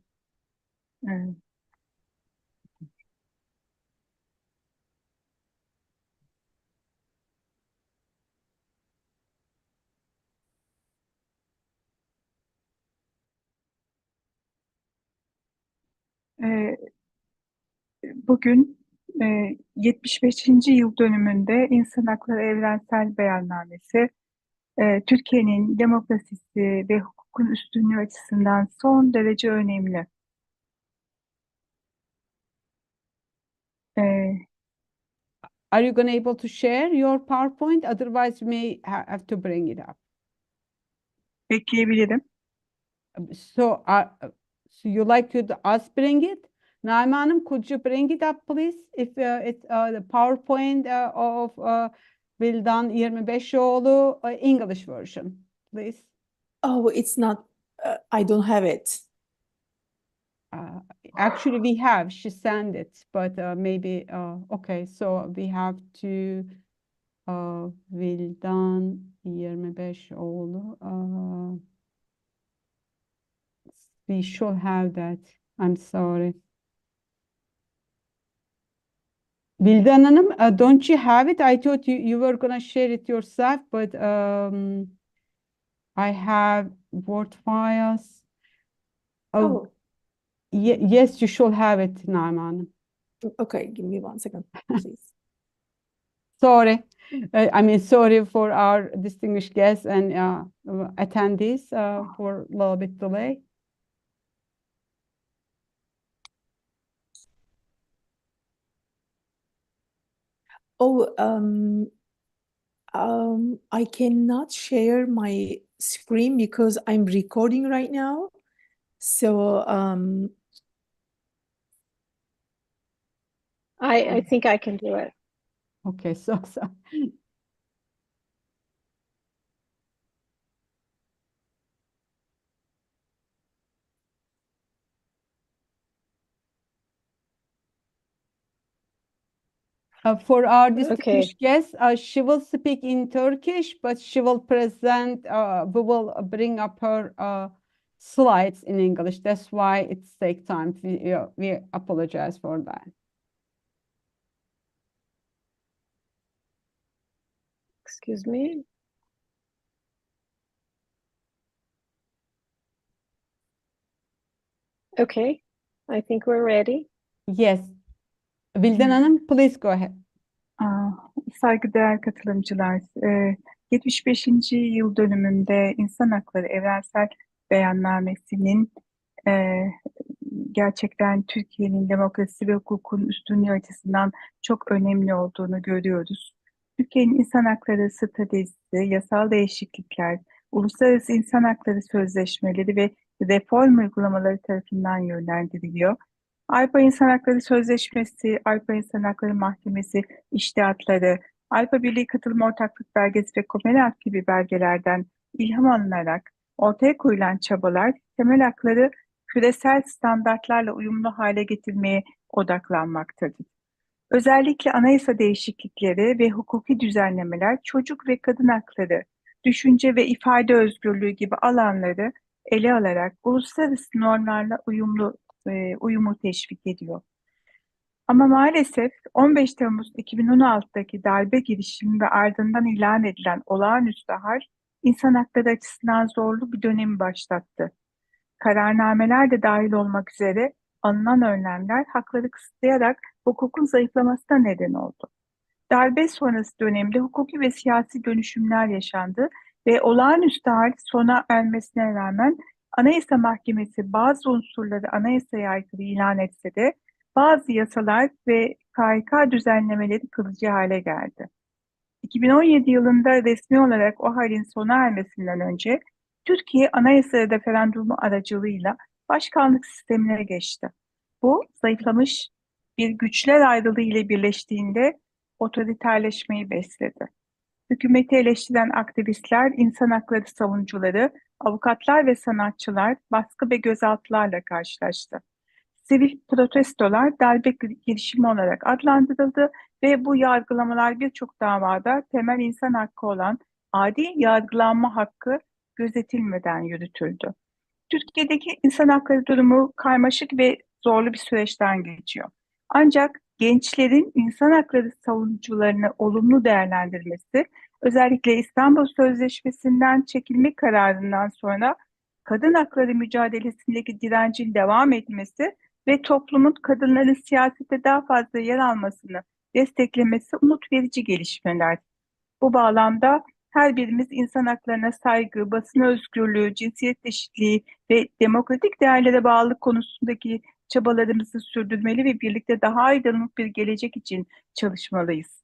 Speaker 8: Bugün 75. yıl dönümünde İnsan Hakları Evrensel Beyannamesi, Türkiye'nin demokrasisi ve hukukun üstünlüğü açısından son derece önemli.
Speaker 1: Are you going to able to share your PowerPoint? Otherwise, you may have to bring it up.
Speaker 8: Ekleyebilirim.
Speaker 1: So you like to us bring it? Naime Hanım, could you bring it up, please? If it's the PowerPoint of Vildan Yirmbeşoğlu English version, please.
Speaker 3: Oh, it's not, I don't have it.
Speaker 1: Actually, we have. She sent it, but maybe okay. So we have to Vildan Yirmbeşoğlu. We should have that. I'm sorry. Vildan Hanım, don't you have it? I thought you were gonna share it yourself, but I have Word files.
Speaker 3: Oh,
Speaker 1: Yes, you should have it, Naime Hanım.
Speaker 3: okay, give me 1 second, please.
Speaker 1: Sorry. I mean, sorry for our distinguished guests and attendees for a little bit delay.
Speaker 3: Oh, I cannot share my screen because I'm recording right now. So,
Speaker 4: I think I can do it.
Speaker 1: Okay, so for our distinguished guests, she will speak in Turkish, but she will present, we will bring up her slides in English. That's why it's take time. We apologize for that.
Speaker 4: Excuse me. Okay, I think we're ready.
Speaker 1: Yes. Vildan Hanım, please go ahead.
Speaker 8: Saygıdeğer katılımcılar, 75. yıl dönümünde İnsan Hakları Evrensel Beyannamesi'nin gerçekten Türkiye'nin demokrasi ve hukukun üstünlüğü açısından çok önemli olduğunu görüyoruz. Türkiye'nin insan hakları stratejisi, yasal değişiklikler, uluslararası insan hakları sözleşmeleri ve reform uygulamaları tarafından yönlendiriliyor. Avrupa İnsan Hakları Sözleşmesi, Avrupa İnsan Hakları Mahkemesi içtihatları, Avrupa Birliği Katılım Ortaklık Belgesi ve Kopenhag gibi belgelerden ilham alınarak ortaya koyulan çabalar temel hakları küresel standartlarla uyumlu hale getirmeye odaklanmaktadır. Özellikle anayasa değişiklikleri ve hukuki düzenlemeler çocuk ve kadın hakları, düşünce ve ifade özgürlüğü gibi alanları ele alarak uluslararası normlarla uyumu teşvik ediyor. Ama maalesef 15 Temmuz 2016'daki darbe girişimi ve ardından ilan edilen olağanüstü hal insan hakları açısından zorlu bir dönemi başlattı. Kararnameler de dahil olmak üzere alınan önlemler hakları kısıtlayarak hukukun zayıflamasına neden oldu. Darbe sonrası dönemde hukuki ve siyasi dönüşümler yaşandı ve olağanüstü hal sona ermesine rağmen Anayasa Mahkemesi bazı unsurları anayasaya aykırı ilan etse de bazı yasalar ve KHK düzenlemeleri kılıcı hale geldi. 2017 yılında resmi olarak o halin sona ermesinden önce Türkiye anayasa referandumu aracılığıyla başkanlık sistemine geçti. Bu zayıflamış bir güçler ayrılığı ile birleştiğinde otoriterleşmeyi besledi. Hükümeti eleştiren aktivistler, insan hakları savunucuları, avukatlar ve sanatçılar baskı ve gözaltılarla karşılaştı. Sivil protestolar darbe girişimi olarak adlandırıldı ve bu yargılamalar birçok davada temel insan hakkı olan adil yargılanma hakkı gözetilmeden yürütüldü. Türkiye'deki insan hakları durumu karmaşık ve zorlu bir süreçten geçiyor. Ancak gençlerin insan hakları savunucularını olumlu değerlendirmesi, özellikle İstanbul Sözleşmesi'nden çekilme kararından sonra kadın hakları mücadelesindeki direncin devam etmesi ve toplumun kadınların siyasette daha fazla yer almasını desteklemesi umut verici gelişmeler. Bu bağlamda her birimiz insan haklarına saygı, basın özgürlüğü, cinsiyet eşitliği ve demokratik değerlere bağlılık konusundaki çabalarımızı sürdürmeli ve birlikte daha aydınlık bir gelecek için çalışmalıyız.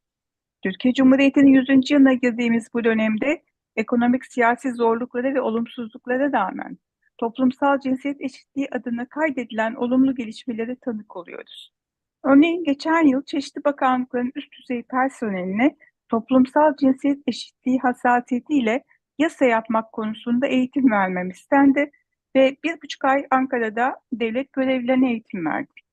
Speaker 8: Türkiye Cumhuriyeti'nin 100. yılına girdiğimiz bu dönemde ekonomik siyasi zorluklara ve olumsuzluklara rağmen toplumsal cinsiyet eşitliği adına kaydedilen olumlu gelişmelere tanık oluyoruz. Örneğin geçen yıl çeşitli bakanlıkların üst düzey personeline toplumsal cinsiyet eşitliği hassasiyetiyle yasa yapmak konusunda eğitim vermem istendi ve 1,5 ay Ankara'da devlet görevlilerine eğitim verdik.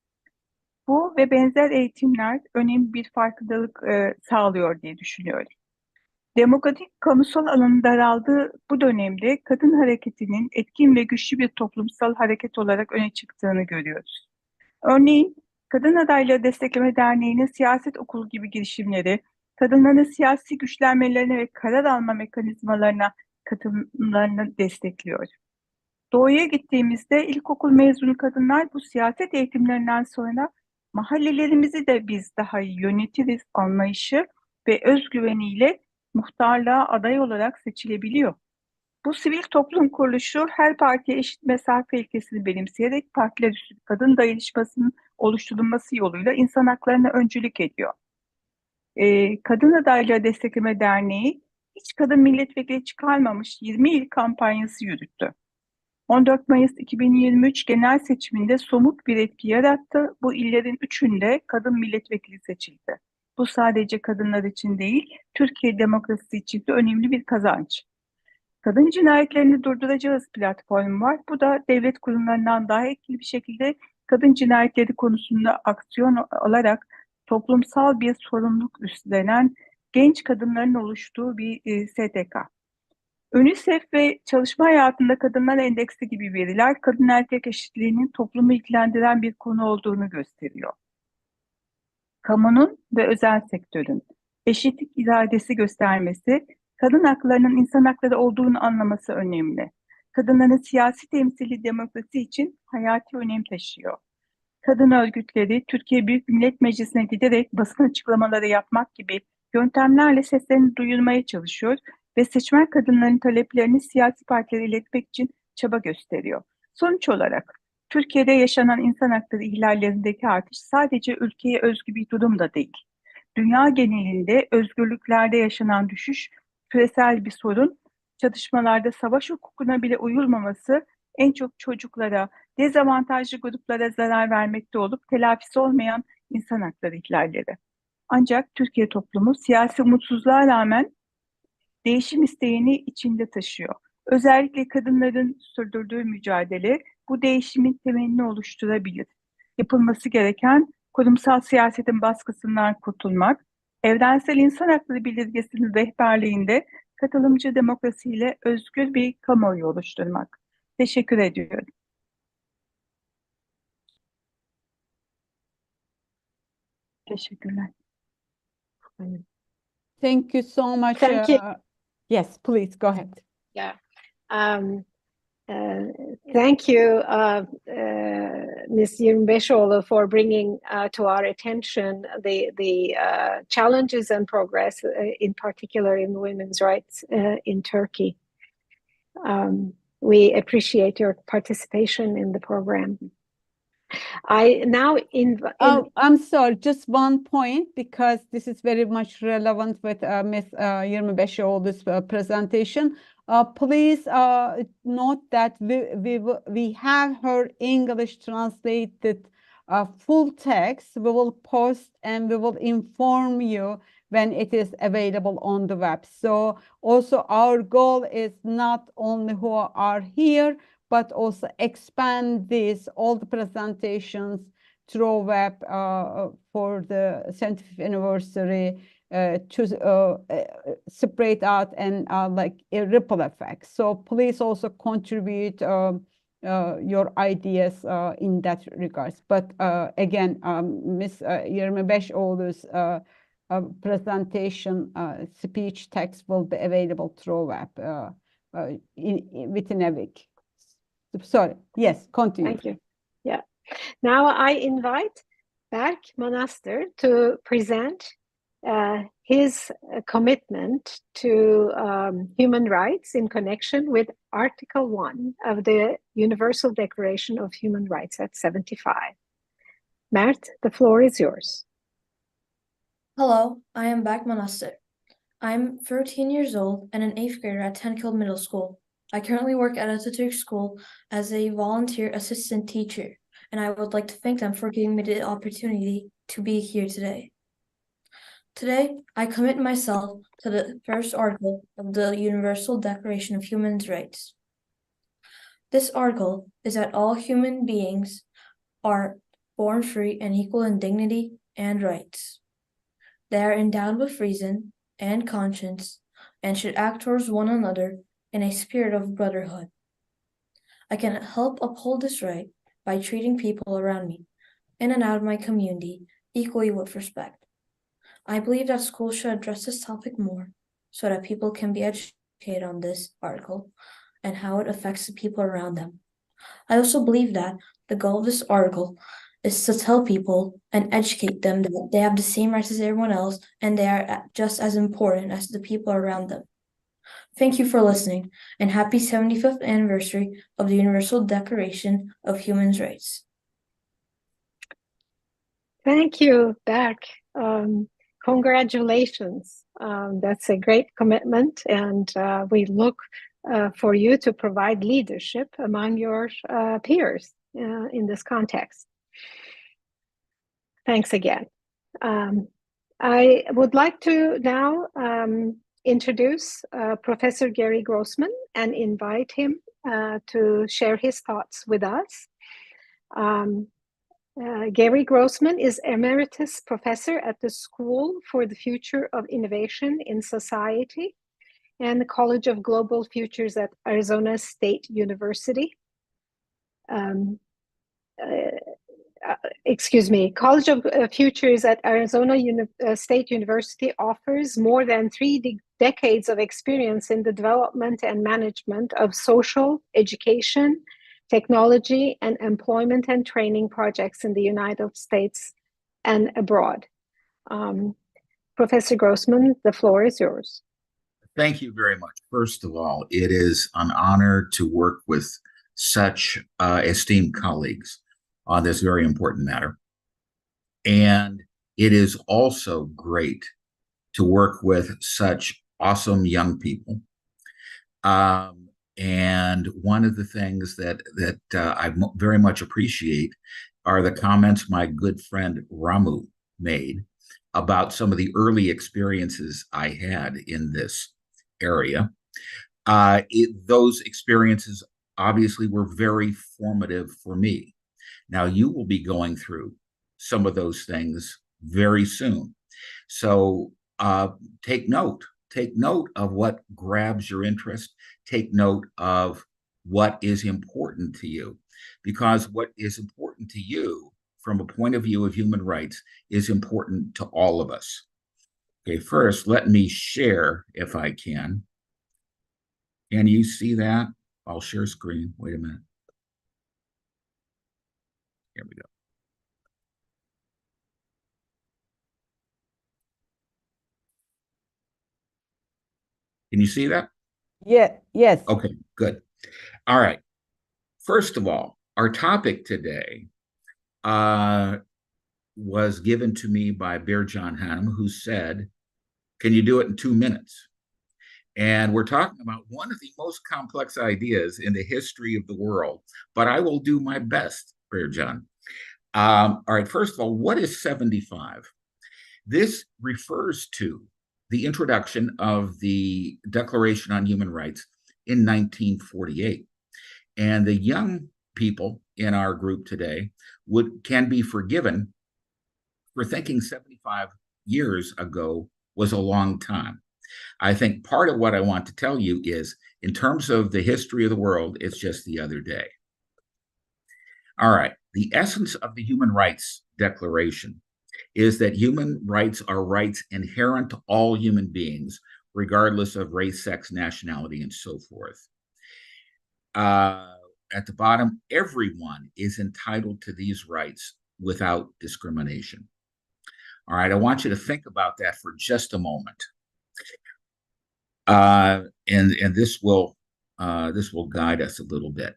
Speaker 8: Bu ve benzer eğitimler önemli bir farkındalık sağlıyor diye düşünüyorum. Demokratik kamusal alanın daraldığı bu dönemde kadın hareketinin etkin ve güçlü bir toplumsal hareket olarak öne çıktığını görüyoruz. Örneğin Kadın Adayları Destekleme Derneği'nin siyaset okulu gibi girişimleri, kadınların siyasi güçlenmelerine ve karar alma mekanizmalarına katılımlarını destekliyor. Doğuya gittiğimizde ilkokul mezunu kadınlar bu siyaset eğitimlerinden sonra mahallelerimizi de biz daha iyi yönetiriz anlayışı ve özgüveniyle muhtarlığa aday olarak seçilebiliyor. Bu sivil toplum kuruluşu her partiye eşit mesafe ilkesini benimseyerek partiler üstü kadın dayanışmasının oluşturulması yoluyla insan haklarına öncülük ediyor. Kadın Adayları Destekleme Derneği hiç kadın milletvekili çıkarmamış 20 il kampanyası yürüttü. 14 Mayıs 2023 genel seçiminde somut bir etki yarattı. Bu illerin 3'ünde kadın milletvekili seçildi. Bu sadece kadınlar için değil, Türkiye demokrasisi için de önemli bir kazanç. Kadın cinayetlerini durduracağız platformu var. Bu da devlet kurumlarından daha etkili bir şekilde kadın cinayetleri konusunda aksiyon alarak toplumsal bir sorumluluk üstlenen genç kadınların oluştuğu bir STK. UNICEF ve Çalışma Hayatında Kadınlar Endeksi gibi veriler kadın erkek eşitliğinin toplumu ilgilendiren bir konu olduğunu gösteriyor. Kamunun ve özel sektörün eşitlik iradesi göstermesi, kadın haklarının insan hakları olduğunu anlaması önemli. Kadınların siyasi temsili demokrasi için hayati önem taşıyor. Kadın örgütleri Türkiye Büyük Millet Meclisi'ne giderek basın açıklamaları yapmak gibi yöntemlerle seslerini duyurmaya çalışıyor ve seçmen kadınların taleplerini siyasi partilere iletmek için çaba gösteriyor. Sonuç olarak Türkiye'de yaşanan insan hakları ihlallerindeki artış sadece ülkeye özgü bir durum da değil. Dünya genelinde özgürlüklerde yaşanan düşüş küresel bir sorun. Çatışmalarda savaş hukukuna bile uyulmaması en çok çocuklara, dezavantajlı gruplara zarar vermekte olup telafisi olmayan insan hakları ihlalleri. Ancak Türkiye toplumu siyasi umutsuzluğa rağmen değişim isteğini içinde taşıyor. Özellikle kadınların sürdürdüğü mücadele bu değişimin temelini oluşturabilir. Yapılması gereken kurumsal siyasetin baskısından kurtulmak, evrensel insan hakları bildirgesinin rehberliğinde katılımcı demokrasiyle özgür bir kamuoyu oluşturmak. Teşekkür ediyorum. Teşekkürler.
Speaker 1: Thank you so much.
Speaker 4: Thank you.
Speaker 1: Yes, please go ahead.
Speaker 4: Yeah. Thank you, Ms. Yirmibeşoğlu, for bringing to our attention the challenges and progress, in particular in women's rights in Turkey. We appreciate your participation in the program. I now invite.
Speaker 1: Oh, I'm sorry, just one point, because this is very much relevant with Ms. Yirmibeşoğlu's presentation. Please note that we have her English translated full text. We will post and we will inform you when it is available on the web. So also our goal is not only who are here, but also expand all the presentations through web for the 75th anniversary to spread out and like a ripple effect. So please also contribute your ideas in that regards. But again, Ms. Yirmibeşoğlu's presentation speech text will be available through web within a week. Sorry, yes, continue.
Speaker 4: Thank you. Yeah. Now I invite Berk Manastır to present his commitment to human rights in connection with Article 1 of the Universal Declaration of Human Rights at 75. Mert, the floor is yours.
Speaker 9: Hello, I am Berk Manastır. I'm 13 years old and an 8th grader at Tenkill Middle School. I currently work at Atatürk School as a volunteer assistant teacher, and I would like to thank them for giving me the opportunity to be here today. Today, I commit myself to the first article of the Universal Declaration of Human Rights. This article is that all human beings are born free and equal in dignity and rights. They are endowed with reason and conscience and should act towards one another in a spirit of brotherhood. I can help uphold this right by treating people around me, in and out of my community, equally with respect. I believe that schools should address this topic more so that people can be educated on this article and how it affects the people around them. I also believe that the goal of this article is to tell people and educate them that they have the same rights as everyone else and they are just as important as the people around them. Thank you for listening, and happy 75th anniversary of the Universal Declaration of Human Rights.
Speaker 4: Thank you, Berk. Congratulations. That's a great commitment, and we look for you to provide leadership among your peers in this context. Thanks again. I would like to now introduce Professor Gary Grossman and invite him to share his thoughts with us. Gary Grossman is Emeritus Professor at the School for the Future of Innovation in Society and the College of Global Futures at Arizona State University. College of Futures at Arizona State University offers more than 3 decades of experience in the development and management of social, education, technology, and employment and training projects in the United States and abroad. Professor Grossman, the floor is yours.
Speaker 10: Thank you very much. First of all, it is an honor to work with such esteemed colleagues on this very important matter. And it is also great to work with such awesome young people. And one of the things that I very much appreciate are the comments my good friend Ramu made about some of the early experiences I had in this area. Those experiences obviously were very formative for me. Now you will be going through some of those things very soon. So take note of what grabs your interest. Take note of what is important to you, because what is important to you from a point of view of human rights is important to all of us. Okay, first, let me share if I can. Can you see that? I'll share screen. Wait a minute. Here we go. Can you see that?
Speaker 1: Yeah, yes.
Speaker 10: Okay, good. All right. First of all, our topic today was given to me by Birjan Hanum, who said, can you do it in 2 minutes? And we're talking about one of the most complex ideas in the history of the world, but I will do my best, Birjan. All right, first of all, what is 75? This refers to the introduction of the Declaration on Human Rights in 1948. And the young people in our group today can be forgiven for thinking 75 years ago was a long time. I think part of what I want to tell you is, in terms of the history of the world, it's just the other day. All right, the essence of the Human Rights Declaration is that human rights are rights inherent to all human beings, regardless of race, sex, nationality, and so forth. At the bottom, everyone is entitled to these rights without discrimination. All right, I want you to think about that for just a moment. And this will guide us a little bit.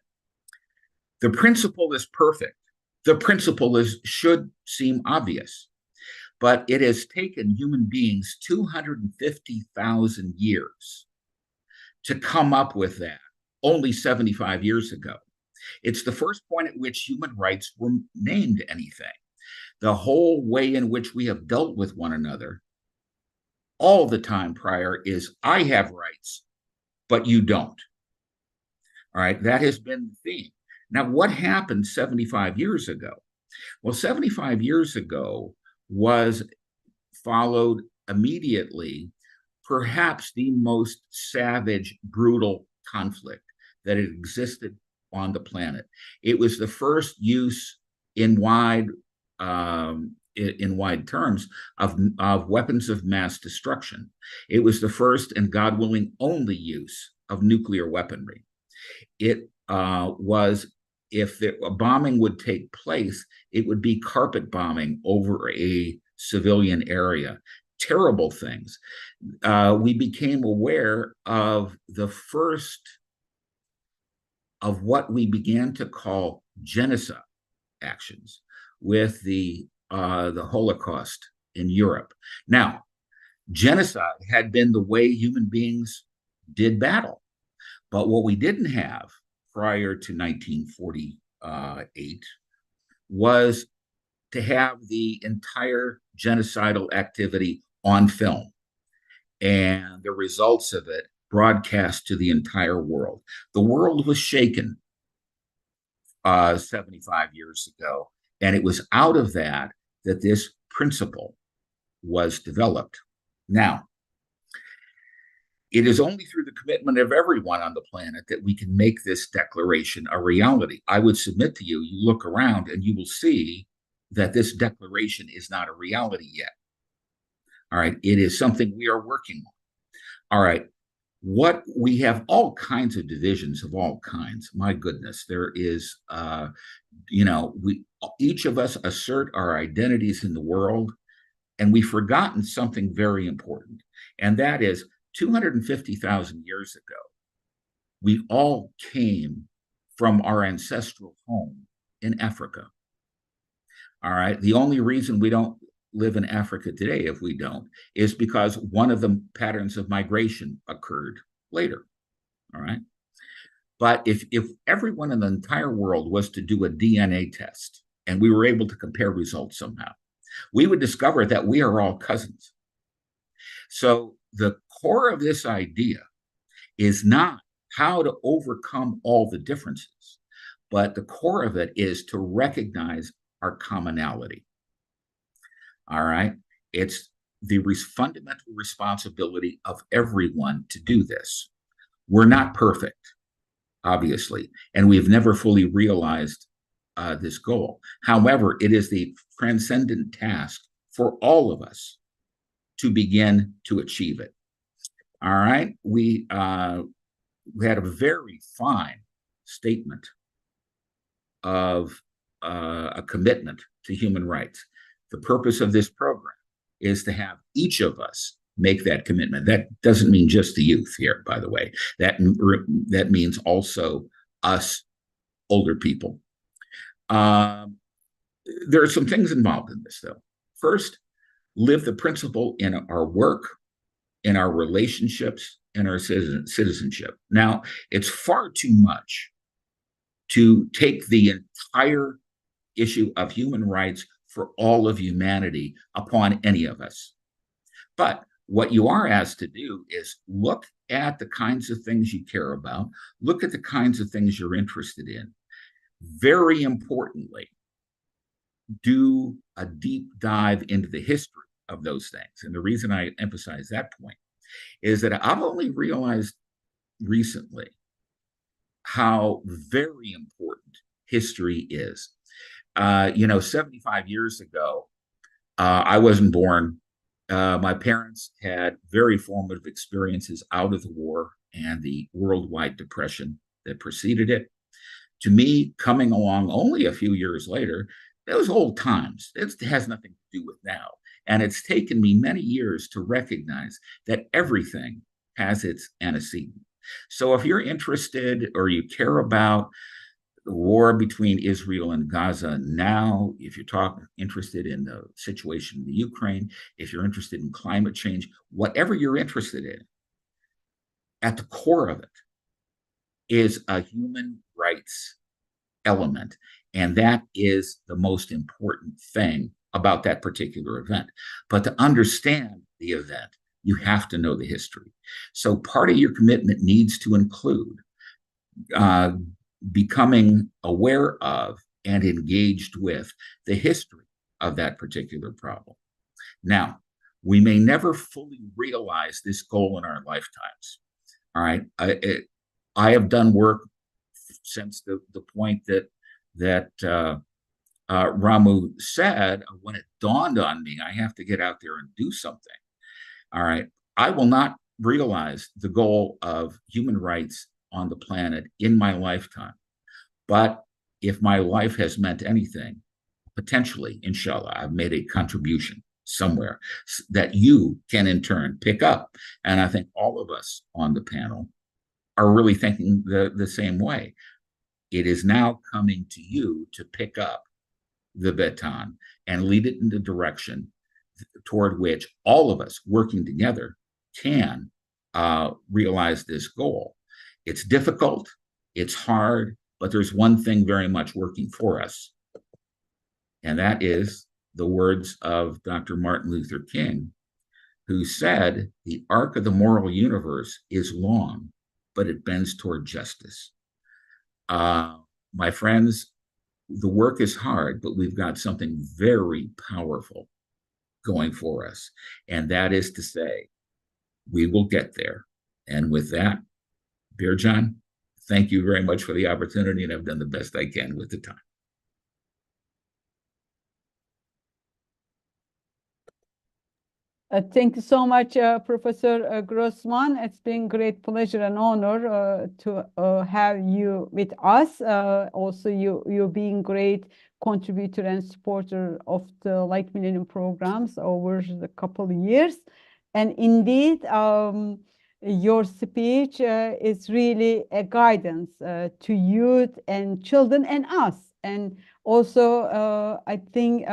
Speaker 10: The principle is perfect. The principle should seem obvious, but it has taken human beings 250,000 years to come up with that, only 75 years ago. It's the first point at which human rights were named anything. The whole way in which we have dealt with one another all the time prior is, I have rights, but you don't. All right, that has been the theme. Now, what happened 75 years ago? Well, 75 years ago was followed immediately, perhaps the most savage, brutal conflict that had existed on the planet. It was the first use in wide terms of weapons of mass destruction. It was the first and, God willing, only use of nuclear weaponry. It was, if a bombing would take place, it would be carpet bombing over a civilian area. Terrible things. We became aware of the first of what we began to call genocide actions with the Holocaust in Europe. Now, genocide had been the way human beings did battle, but what we didn't have prior to 1948 was to have the entire genocidal activity on film and the results of it broadcast to the entire world. The world was shaken 75 years ago, and it was out of that this principle was developed. Now, it is only through the commitment of everyone on the planet that we can make this declaration a reality. I would submit to you, you look around and you will see that this declaration is not a reality yet. All right, it is something we are working on. All right, we have all kinds of divisions of all kinds. My goodness, there is, each of us assert our identities in the world, and we've forgotten something very important, and that is 250,000 years ago, we all came from our ancestral home in Africa. All right, the only reason we don't live in Africa today, if we don't, is because one of the patterns of migration occurred later. All right. But if everyone in the entire world was to do a DNA test and we were able to compare results somehow, we would discover that we are all cousins. So the core of this idea is not how to overcome all the differences, but the core of it is to recognize our commonality. All right. It's the fundamental responsibility of everyone to do this. We're not perfect, obviously, and we've never fully realized this goal. However, it is the transcendent task for all of us to begin to achieve it. All right, we had a very fine statement of a commitment to human rights. The purpose of this program is to have each of us make that commitment. That doesn't mean just the youth here, by the way. That means also us older people. There are some things involved in this, though. First, live the principle in our work, in our relationships, in our citizenship. Now, it's far too much to take the entire issue of human rights for all of humanity upon any of us. But what you are asked to do is look at the kinds of things you care about, look at the kinds of things you're interested in. Very importantly, do a deep dive into the history of those things. And the reason I emphasize that point is that I've only realized recently how very important history is. 75 years ago, I wasn't born. My parents had very formative experiences out of the war and the worldwide depression that preceded it. To me, coming along only a few years later, those old times. It has nothing to do with now. And it's taken me many years to recognize that everything has its antecedent. So if you're interested or you care about the war between Israel and Gaza now, if you're interested in the situation in the Ukraine, if you're interested in climate change, whatever you're interested in, at the core of it is a human rights element. And that is the most important thing about that particular event. But to understand the event, you have to know the history. So part of your commitment needs to include becoming aware of and engaged with the history of that particular problem. Now, we may never fully realize this goal in our lifetimes. All right. I have done work since the point that Ramu said, when it dawned on me, I have to get out there and do something. All right. I will not realize the goal of human rights on the planet in my lifetime. But if my life has meant anything, potentially, inshallah, I've made a contribution somewhere that you can in turn pick up. And I think all of us on the panel are really thinking the same way. It is now coming to you to pick up the baton and lead it in the direction toward which all of us working together can realize this goal. It's difficult, it's hard, but there's one thing very much working for us. And that is the words of Dr. Martin Luther King, who said, "The arc of the moral universe is long, but it bends toward justice." My friends, the work is hard, but we've got something very powerful going for us. And that is to say, we will get there. And with that, Birjan, thank you very much for the opportunity, and I've done the best I can with the time.
Speaker 1: Thank you so much, Professor Grossman. It's been great pleasure and honor to have you with us. Also, you being great contributor and supporter of the Light Millennium programs over the couple of years. And indeed, your speech is really a guidance to youth and children and us. And also, I think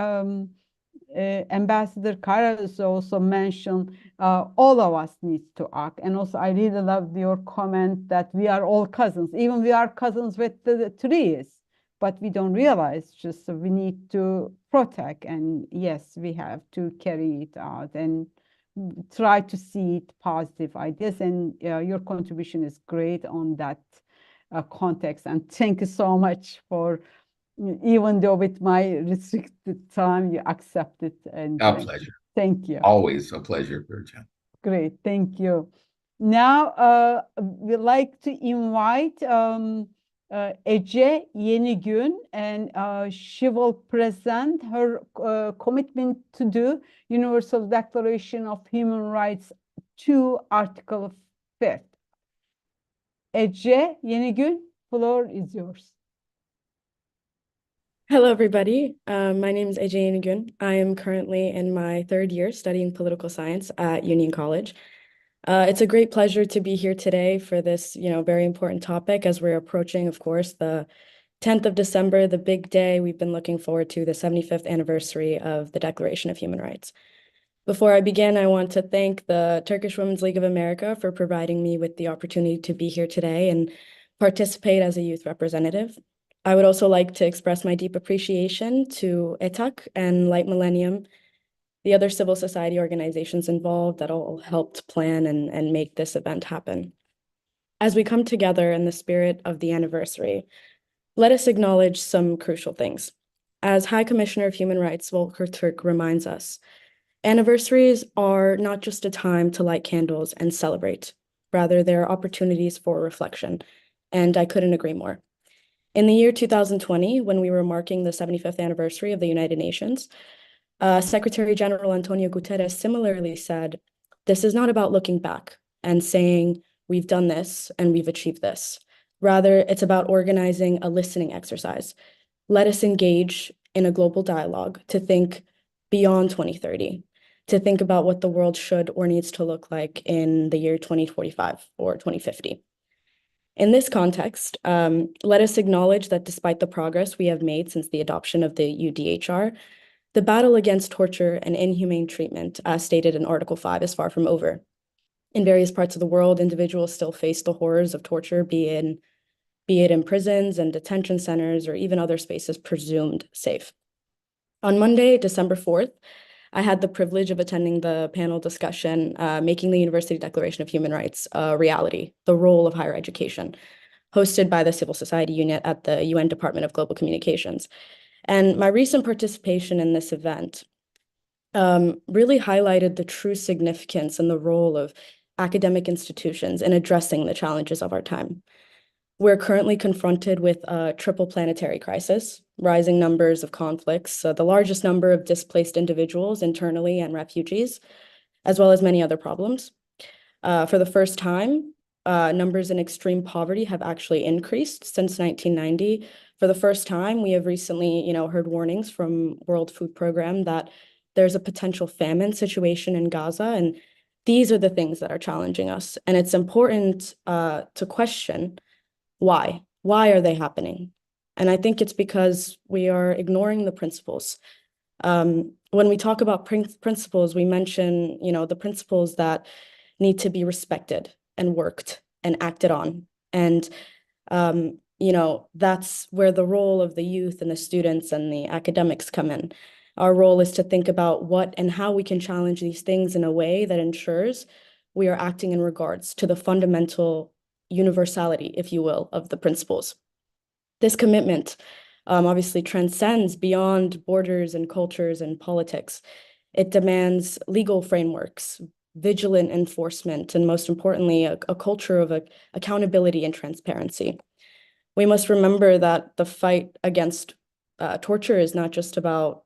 Speaker 1: Ambassador Karas also mentioned all of us need to act. And also, I really loved your comment that we are all cousins. Even we are cousins with the trees, but we don't realize. Just we need to protect. And yes, we have to carry it out and try to see it positive ideas. And your contribution is great on that context. And thank you so much for, even though with my restricted time, you accepted. And
Speaker 10: a pleasure.
Speaker 1: Thank you.
Speaker 10: Always a pleasure, Birjan.
Speaker 1: Great, thank you. Now, we'd like to invite Ece Yenigün, and she will present her commitment to the Universal Declaration of Human Rights to Article 5. Ece Yenigün, floor is yours.
Speaker 11: Hello, everybody. My name is Ece Yenigün. I am currently in my third year studying political science at Union College. It's a great pleasure to be here today for this, very important topic as we're approaching, of course, the 10th of December, the big day we've been looking forward to, the 75th anniversary of the Declaration of Human Rights. Before I begin, I want to thank the Turkish Women's League of America for providing me with the opportunity to be here today and participate as a youth representative. I would also like to express my deep appreciation to ETAC and Light Millennium, the other civil society organizations involved that all helped plan and make this event happen. As we come together in the spirit of the anniversary, let us acknowledge some crucial things. As High Commissioner of Human Rights, Volker Turk reminds us, anniversaries are not just a time to light candles and celebrate. Rather, they are opportunities for reflection, and I couldn't agree more. In the year 2020, when we were marking the 75th anniversary of the United Nations, Secretary General Antonio Guterres similarly said, "This is not about looking back and saying, we've done this and we've achieved this. Rather, it's about organizing a listening exercise. Let us engage in a global dialogue to think beyond 2030, to think about what the world should or needs to look like in the year 2045 or 2050. In this context, let us acknowledge that despite the progress we have made since the adoption of the UDHR, the battle against torture and inhumane treatment, as stated in Article 5, is far from over. In various parts of the world, individuals still face the horrors of torture, be it in prisons and detention centers or even other spaces presumed safe. On Monday, December 4th, I had the privilege of attending the panel discussion, Making the University Declaration of Human Rights a Reality, the Role of Higher Education, hosted by the Civil Society Unit at the UN Department of Global Communications. And my recent participation in this event really highlighted the true significance and the role of academic institutions in addressing the challenges of our time. We're currently confronted with a triple planetary crisis, rising numbers of conflicts, the largest number of displaced individuals internally and refugees, as well as many other problems. For the first time, numbers in extreme poverty have actually increased since 1990. For the first time, we have recently, heard warnings from World Food Program that there's a potential famine situation in Gaza, and these are the things that are challenging us. And it's important to question why. Why are they happening? And I think it's because we are ignoring the principles. When we talk about principles, we mention, the principles that need to be respected and worked and acted on. And, that's where the role of the youth and the students and the academics come in. Our role is to think about what and how we can challenge these things in a way that ensures we are acting in regards to the fundamental universality, if you will, of the principles. This commitment obviously transcends beyond borders and cultures and politics. It demands legal frameworks, vigilant enforcement, and most importantly, a culture of accountability and transparency. We must remember that the fight against torture is not just about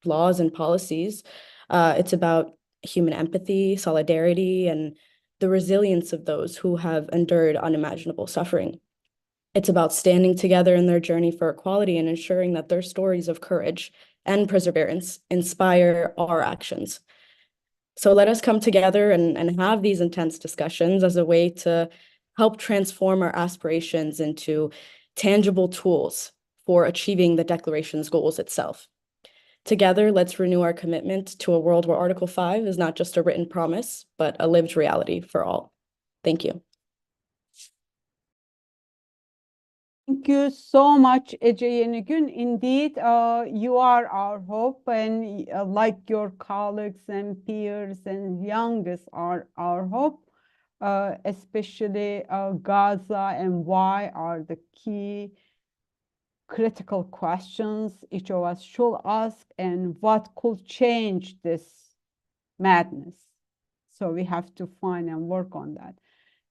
Speaker 11: laws and policies. It's about human empathy, solidarity, and the resilience of those who have endured unimaginable suffering. It's about standing together in their journey for equality and ensuring that their stories of courage and perseverance inspire our actions. So let us come together and have these intense discussions as a way to help transform our aspirations into tangible tools for achieving the Declaration's goals itself. Together, let's renew our commitment to a world where Article 5 is not just a written promise, but a lived reality for all. Thank you.
Speaker 1: Thank you so much, Ece Yenigün. Indeed, you are our hope, and like your colleagues and peers and youngest are our hope, especially Gaza and why are the key critical questions each of us should ask, and what could change this madness. So we have to find and work on that.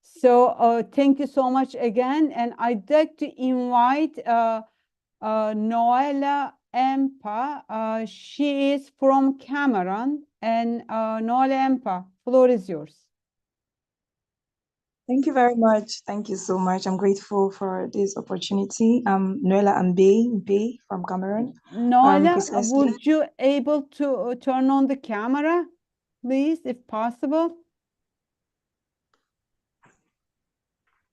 Speaker 1: So thank you so much again. And I'd like to invite Noella Empa. She is from Cameroon. And Noella Empa, floor is yours.
Speaker 12: Thank you very much. Thank you so much. I'm grateful for this opportunity. I'm Noella Mbe from Cameroon.
Speaker 1: Noella,
Speaker 12: Precisely.
Speaker 1: would you able to turn on the camera, please, if possible?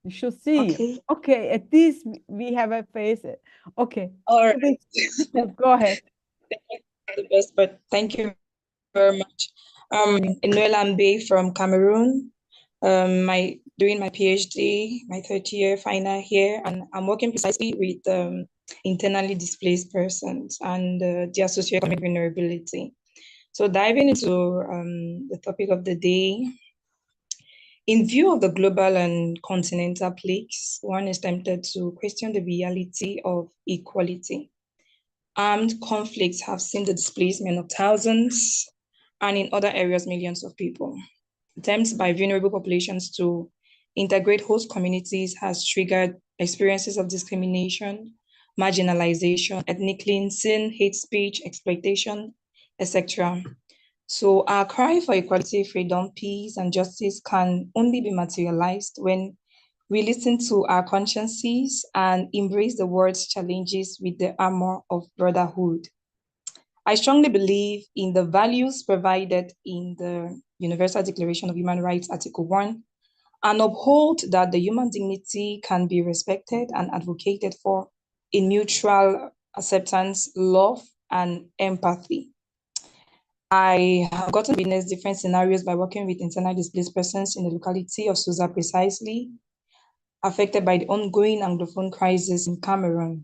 Speaker 1: You should see.
Speaker 12: Okay.
Speaker 1: Okay, at least we have a face. Okay.
Speaker 12: All right.
Speaker 1: Go ahead.
Speaker 12: The best, but thank you very much. Noella Mbe from Cameroon. Doing my PhD, my third year final here, and I'm working precisely with internally displaced persons and their socioeconomic vulnerability. So diving into the topic of the day, in view of the global and continental plagues, one is tempted to question the reality of equality. Armed conflicts have seen the displacement of thousands, and in other areas, millions of people. Attempts by vulnerable populations to integrate host communities has triggered experiences of discrimination, marginalization, ethnic cleansing, hate speech, exploitation, etc. So our cry for equality, freedom, peace, and justice can only be materialized when we listen to our consciences and embrace the world's challenges with the armor of brotherhood. I strongly believe in the values provided in the Universal Declaration of Human Rights, Article 1, and uphold that the human dignity can be respected and advocated for in mutual acceptance, love, and empathy. I have gotten to witness different scenarios by working with internally displaced persons in the locality of Susa precisely, affected by the ongoing Anglophone crisis in Cameroon.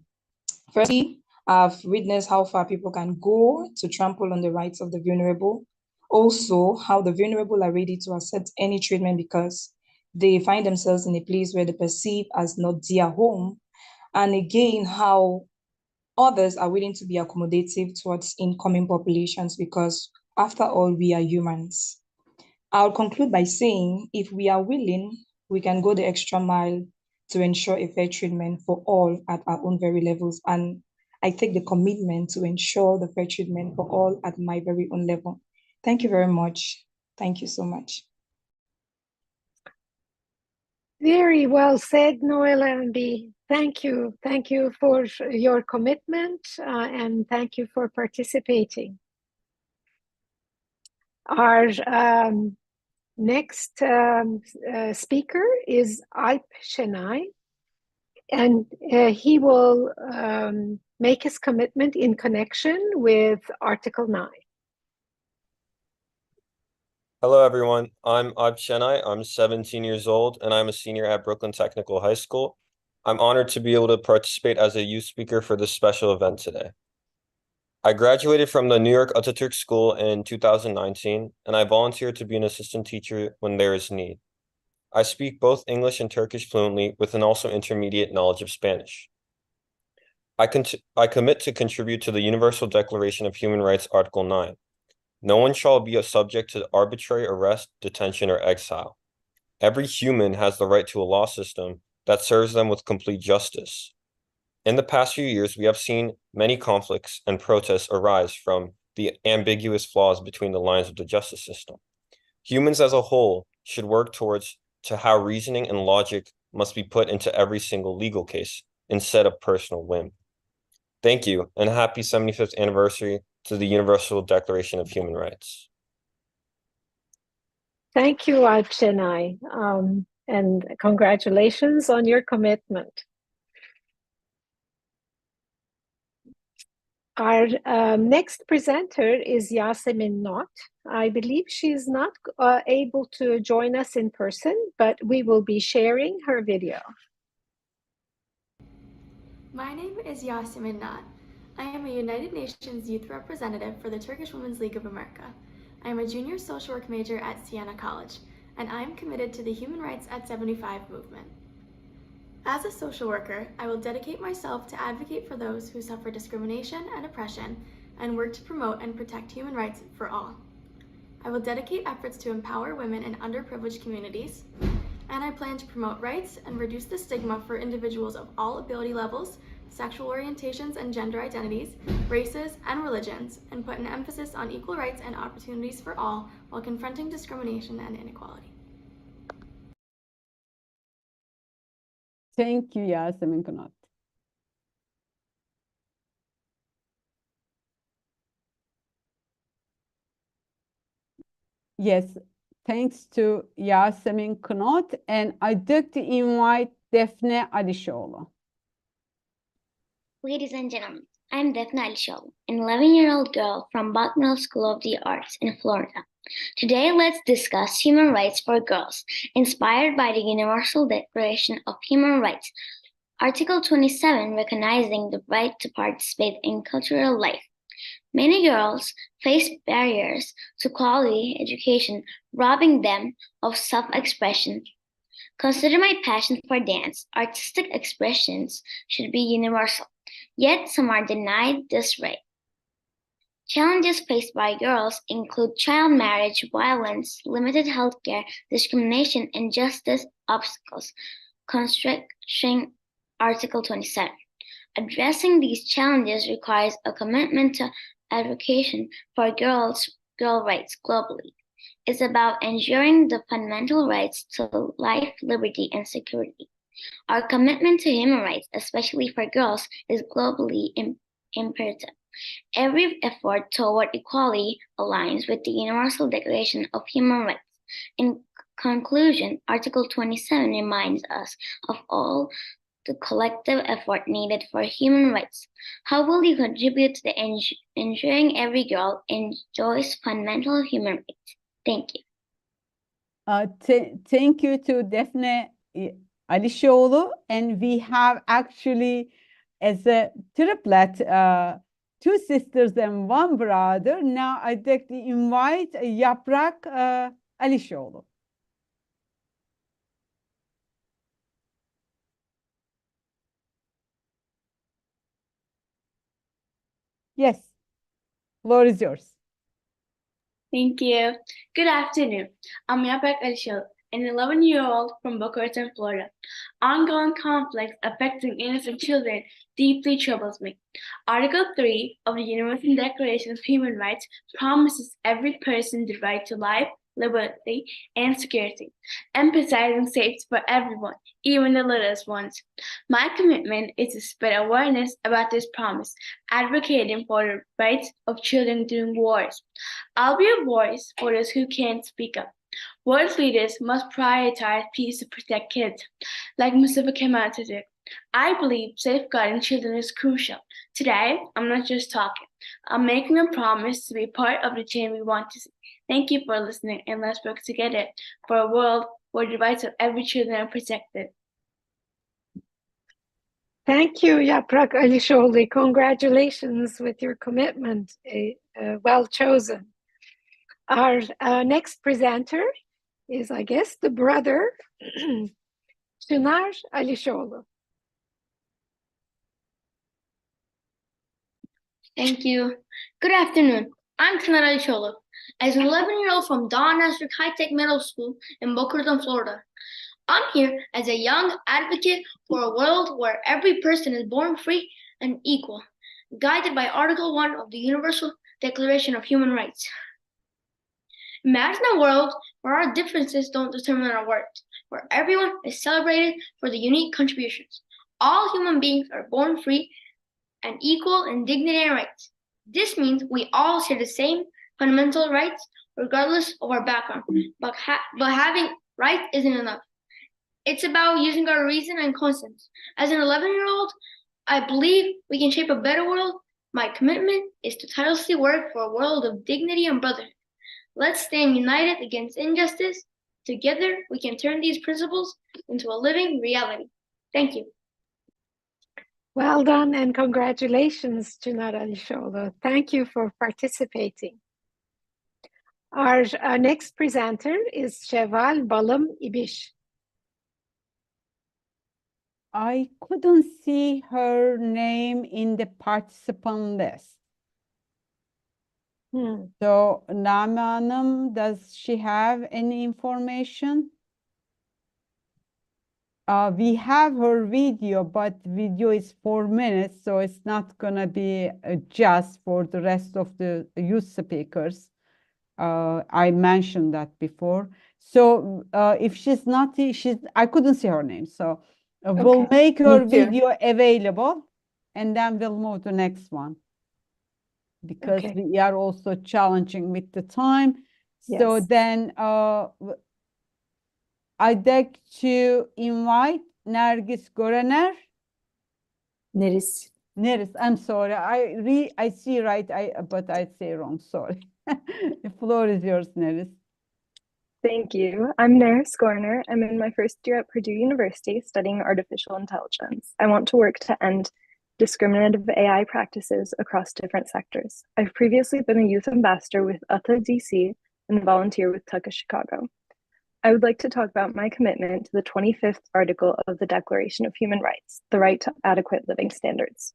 Speaker 12: Firstly, I've witnessed how far people can go to trample on the rights of the vulnerable. Also, how the vulnerable are ready to accept any treatment because they find themselves in a place where they perceive as not their home. And again, how others are willing to be accommodative towards incoming populations because, after all, we are humans. I'll conclude by saying, if we are willing, we can go the extra mile to ensure a fair treatment for all at our own very levels. And I take the commitment to ensure the fair treatment for all at my very own level. Thank you very much. Thank you so much.
Speaker 4: Very well said, Noella Mbe. Thank you. Thank you for your commitment and thank you for participating. Our next speaker is Alp Şenay, and he will make his commitment in connection with Article 9.
Speaker 13: Hello, everyone. I'm Alp Şenay. I'm 17 years old, and I'm a senior at Brooklyn Technical High School. I'm honored to be able to participate as a youth speaker for this special event today. I graduated from the New York Atatürk School in 2019, and I volunteered to be an assistant teacher when there is need. I speak both English and Turkish fluently with an also intermediate knowledge of Spanish. I commit to contribute to the Universal Declaration of Human Rights, Article 9. No one shall be subject to arbitrary arrest, detention, or exile. Every human has the right to a law system that serves them with complete justice. In the past few years, we have seen many conflicts and protests arise from the ambiguous flaws between the lines of the justice system. Humans as a whole should work towards how reasoning and logic must be put into every single legal case instead of personal whim. Thank you, and happy 75th anniversary to the Universal Declaration of Human Rights.
Speaker 4: Thank you, Alp Şenay, and congratulations on your commitment. Our next presenter is Yasemin Not. I believe she is not able to join us in person, but we will be sharing her video.
Speaker 14: My name is Yasemin Not. I am a United Nations Youth Representative for the Turkish Women's League of America. I am a junior social work major at Siena College, and I am committed to the Human Rights at 75 movement. As a social worker, I will dedicate myself to advocate for those who suffer discrimination and oppression and work to promote and protect human rights for all. I will dedicate efforts to empower women in underprivileged communities, and I plan to promote rights and reduce the stigma for individuals of all ability levels, sexual orientations and gender identities, races, and religions, and put an emphasis on equal rights and opportunities for all while confronting discrimination and inequality.
Speaker 1: Thank you, Yasemin Kunat. Yes, thanks to Yasemin Kunat, and I'd like to invite Defne Alişoğlu.
Speaker 15: Ladies and gentlemen, I'm Defne Alişoğlu, an 11-year-old girl from Bach Middle School of the Arts in Florida. Today, let's discuss human rights for girls, inspired by the Universal Declaration of Human Rights, Article 27 recognizing the right to participate in cultural life. Many girls face barriers to quality education, robbing them of self-expression. Consider my passion for dance. Artistic expressions should be universal, yet some are denied this right. Challenges faced by girls include child marriage, violence, limited healthcare, discrimination, and justice obstacles, constricting Article 27. Addressing these challenges requires a commitment to advocacy for girl rights globally. It's about ensuring the fundamental rights to life, liberty, and security. Our commitment to human rights, especially for girls, is globally imperative. Every effort toward equality aligns with the Universal Declaration of Human Rights. In conclusion, Article 27 reminds us of all the collective effort needed for human rights. How will you contribute to ensuring every girl enjoys fundamental human rights? Thank you.
Speaker 1: Thank you to Defne Alişoğlu, and we have actually, as a triplet, 2 sisters and 1 brother. Now I'd like to invite Yaprak Alişoğlu. Yes, floor is yours.
Speaker 16: Thank you. Good afternoon. I'm Yaprak Alişoğlu, an 11-year-old from Boca Raton, Florida. Ongoing conflicts affecting innocent children deeply troubles me. Article 3 of the Universal Declaration of Human Rights promises every person the right to life, liberty, and security, emphasizing safety for everyone, even the littlest ones. My commitment is to spread awareness about this promise, advocating for the rights of children during wars. I'll be a voice for those who can't speak up. World leaders must prioritize peace to protect kids, like Mustafa Kemal Atatürk. I believe safeguarding children is crucial. Today, I'm not just talking. I'm making a promise to be part of the change we want to see. Thank you for listening, and let's work together for a world where the rights of every child are protected.
Speaker 4: Thank you, Yaprak Alişoğlu. Congratulations with your commitment. Well chosen. Our next presenter is, I guess, the brother, Çınar Alişoğlu.
Speaker 16: Thank you. Good afternoon. I'm Çınar Alişoğlu. As an 11-year-old from Don Esther High-Tech Middle School in Boca Raton, Florida, I'm here as a young advocate for a world where every person is born free and equal, guided by Article 1 of the Universal Declaration of Human Rights. Imagine a world where our differences don't determine our worth, where everyone is celebrated for the unique contributions. All human beings are born free and equal in dignity and rights. This means we all share the same fundamental rights, regardless of our background. But having rights isn't enough. It's about using our reason and conscience. As an 11-year-old, I believe we can shape a better world. My commitment is to tirelessly work for a world of dignity and brotherhood. Let's stand united against injustice. Together, we can turn these principles into a living reality. Thank you.
Speaker 4: Well done, and congratulations, Çınar Alişoğlu. Thank you for participating. Our next presenter is Şevval Balım İbiş.
Speaker 1: I couldn't see her name in the participant list. So, Name Hanım, does she have any information? We have her video, but video is 4 minutes, so it's not gonna be just for the rest of the youth speakers. I mentioned that before. So if she's not, I couldn't see her name. So we'll
Speaker 4: Okay.
Speaker 1: make her
Speaker 3: Me too.
Speaker 1: video available, and then we'll move to the next one, because
Speaker 4: Okay.
Speaker 1: we are also challenging with the time. So
Speaker 4: Yes.
Speaker 1: then I'd like to invite Nergis Gorener.
Speaker 3: Neris.
Speaker 1: Neris, I'm sorry. I see right, but I say wrong. Sorry. The floor is yours, Neris.
Speaker 17: Thank you. I'm Nair Scorner. I'm in my first year at Purdue University studying artificial intelligence. I want to work to end discriminative AI practices across different sectors. I've previously been a youth ambassador with DEC and volunteer with Tucka Chicago. I would like to talk about my commitment to the 25th article of the Declaration of Human Rights, the right to adequate living standards.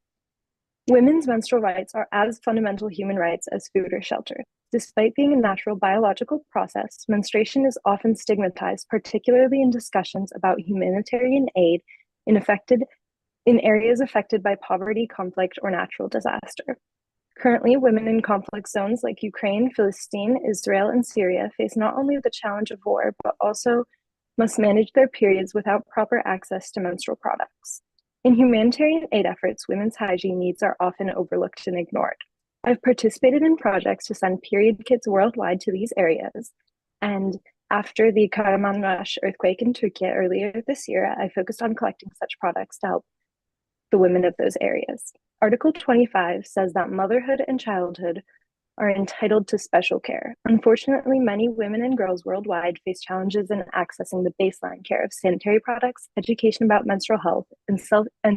Speaker 17: Women's menstrual rights are as fundamental human rights as food or shelter. Despite being a natural biological process, menstruation is often stigmatized, particularly in discussions about humanitarian aid in areas affected by poverty, conflict, or natural disaster. Currently, women in conflict zones like Ukraine, Palestine, Israel, and Syria face not only the challenge of war, but also must manage their periods without proper access to menstrual products. In humanitarian aid efforts, women's hygiene needs are often overlooked and ignored. I've participated in projects to send period kits worldwide to these areas, and after the Kahramanmaraş earthquake in Turkey earlier this year, I focused on collecting such products to help the women of those areas. Article 25 says that motherhood and childhood are entitled to special care. Unfortunately, many women and girls worldwide face challenges in accessing the baseline care of sanitary products, education about menstrual health, and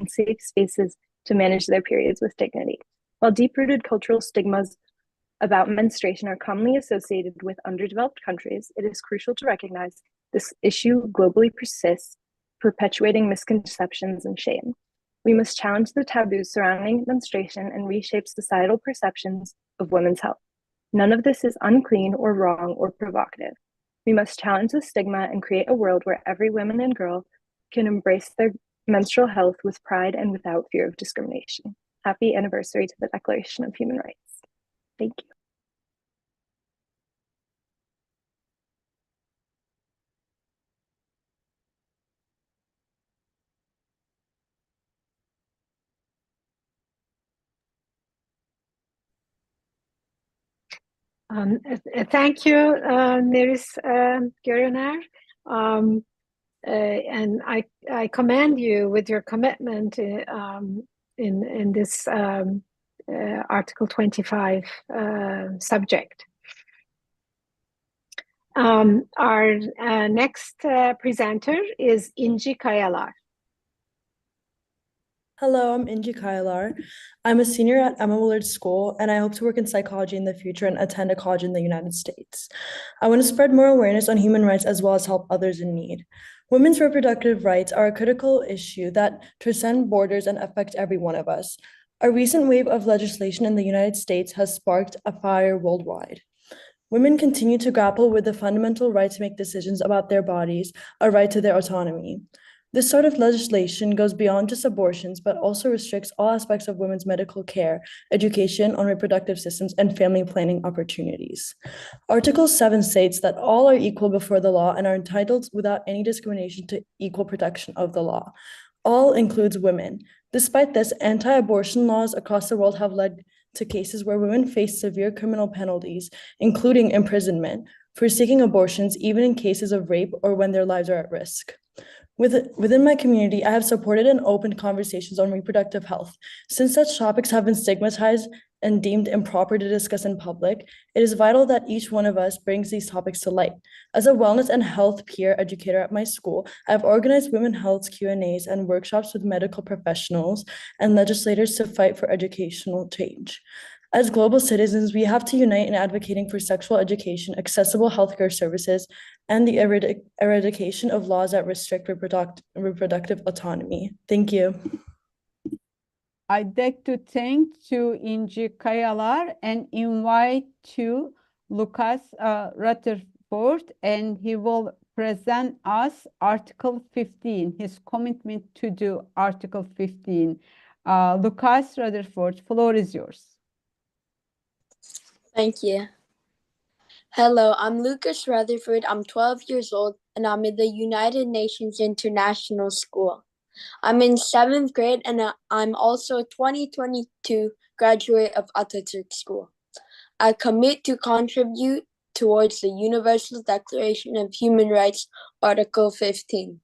Speaker 17: safe spaces to manage their periods with dignity. While deep-rooted cultural stigmas about menstruation are commonly associated with underdeveloped countries, it is crucial to recognize this issue globally persists, perpetuating misconceptions and shame. We must challenge the taboos surrounding menstruation and reshape societal perceptions of women's health. None of this is unclean or wrong or provocative. We must challenge the stigma and create a world where every woman and girl can embrace their menstrual health with pride and without fear of discrimination. Happy anniversary to the Declaration of Human Rights. Thank you.
Speaker 4: Thank you, Neris Görener. And I commend you with your commitment in this Article 25 subject. Our next presenter is İnci Kayalar.
Speaker 11: Hello, I'm Inji Kailar. I'm a senior at Emma Willard School, and I hope to work in psychology in the future and attend a college in the United States. I want to spread more awareness on human rights as well as help others in need. Women's reproductive rights are a critical issue that transcend borders and affect every one of us. A recent wave of legislation in the United States has sparked a fire worldwide. Women continue to grapple with the fundamental right to make decisions about their bodies, a right to their autonomy. This sort of legislation goes beyond just abortions, but also restricts all aspects of women's medical care, education on reproductive systems, and family planning opportunities. Article 7 states that all are equal before the law and are entitled without any discrimination to equal protection of the law. All includes women. Despite this, anti-abortion laws across the world have led to cases where women face severe criminal penalties, including imprisonment, for seeking abortions, even in cases of rape or when their lives are at risk. Within my community, I have supported and opened conversations on reproductive health. Since such topics have been stigmatized and deemed improper to discuss in public, it is vital that each one of us brings these topics to light. As a wellness and health peer educator at my school, I have organized women's health Q&As and workshops with medical professionals and legislators to fight for educational change. As global citizens, we have to unite in advocating for sexual education, accessible healthcare services, and the eradication of laws that restrict reproductive autonomy. Thank you.
Speaker 1: I'd like to thank İnci Kayalar and invite to Lucas Rutherford, and he will present us Article 15, his commitment to do Article 15. Lucas Rutherford, floor is yours.
Speaker 18: Thank you. Hello, I'm Lucas Rutherford. I'm 12 years old and I'm in the United Nations International School. I'm in 7th grade and I'm also a 2022 graduate of Atatürk School. I commit to contribute towards the Universal Declaration of Human Rights, Article 15.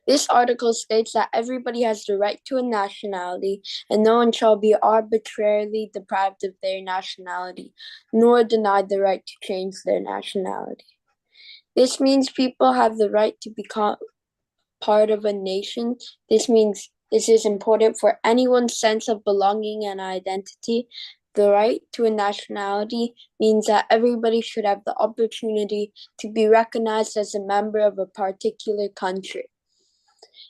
Speaker 18: This article states that everybody has the right to a nationality, and no one shall be arbitrarily deprived of their nationality, nor denied the right to change their nationality. This means people have the right to become part of a nation. This means this is important for anyone's sense of belonging and identity. The right to a nationality means that everybody should have the opportunity to be recognized as a member of a particular country.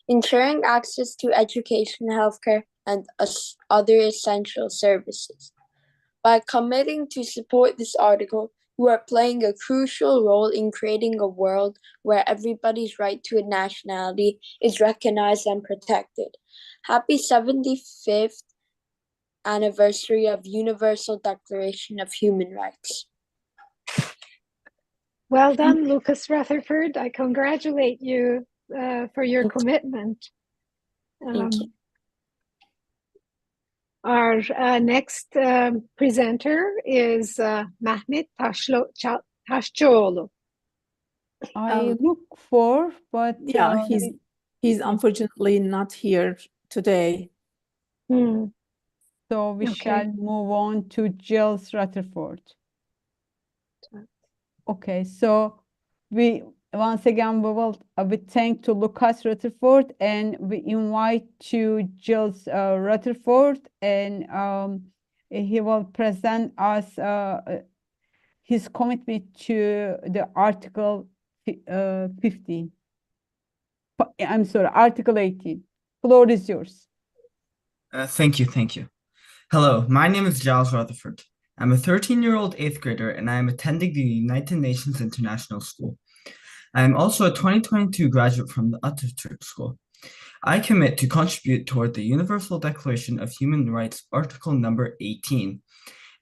Speaker 18: Ensuring access to education, healthcare, and other essential services. By committing to support this article, you are playing a crucial role in creating a world where everybody's right to a nationality is recognized and protected. Happy 75th anniversary of Universal Declaration of Human Rights.
Speaker 4: Well done, Lucas Rutherford. I congratulate you for your commitment.
Speaker 18: Thank you.
Speaker 4: Our next presenter is Mehmet Taşçıoğlu.
Speaker 1: I look for, but
Speaker 3: yeah, he's unfortunately not here today.
Speaker 1: So we shall move on to Jill Rutherford. Okay, so we once again we will we thank to Lucas Rutherford and we invite to Jill Rutherford and he will present us his commitment to the Article 15. I'm sorry, Article 18. Floor is yours.
Speaker 19: Thank you. Hello, my name is Giles Rutherford. I'm a 13-year-old 8th grader and I am attending the United Nations International School. I am also a 2022 graduate from the Atatürk School. I commit to contribute toward the Universal Declaration of Human Rights, Article number 18.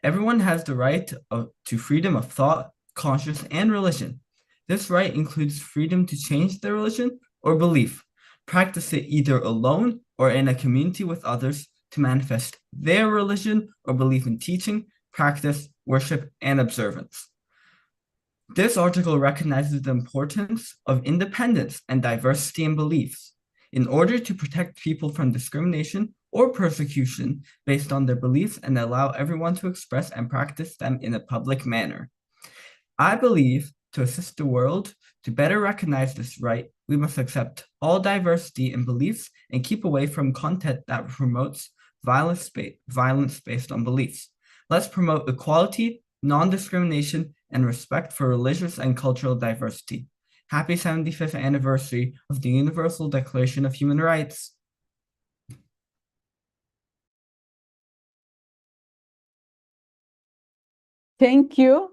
Speaker 19: Everyone has the right to freedom of thought, conscience, and religion. This right includes freedom to change their religion or belief, practice it either alone or in a community with others, to manifest their religion or belief in teaching, practice, worship, and observance. This article recognizes the importance of independence and diversity in beliefs in order to protect people from discrimination or persecution based on their beliefs and allow everyone to express and practice them in a public manner. I believe to assist the world to better recognize this right, we must accept all diversity in beliefs and keep away from content that promotes violence based on beliefs. Let's promote equality, non-discrimination, and respect for religious and cultural diversity. Happy 75th anniversary of the Universal Declaration of Human Rights.
Speaker 1: Thank you.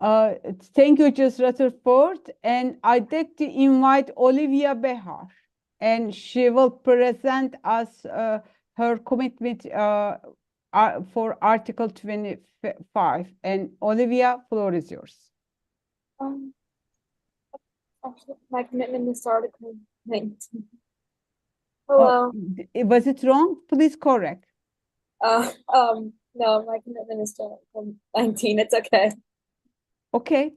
Speaker 1: Thank you, Jill Rutherford. And I'd like to invite Olivia Behar, and she will present us her commitment for Article 25. And Olivia, floor is yours.
Speaker 20: My commitment is to Article 19. Hello.
Speaker 1: Was it wrong? Please correct.
Speaker 20: No, my commitment is to Article 19. It's okay.
Speaker 1: Okay,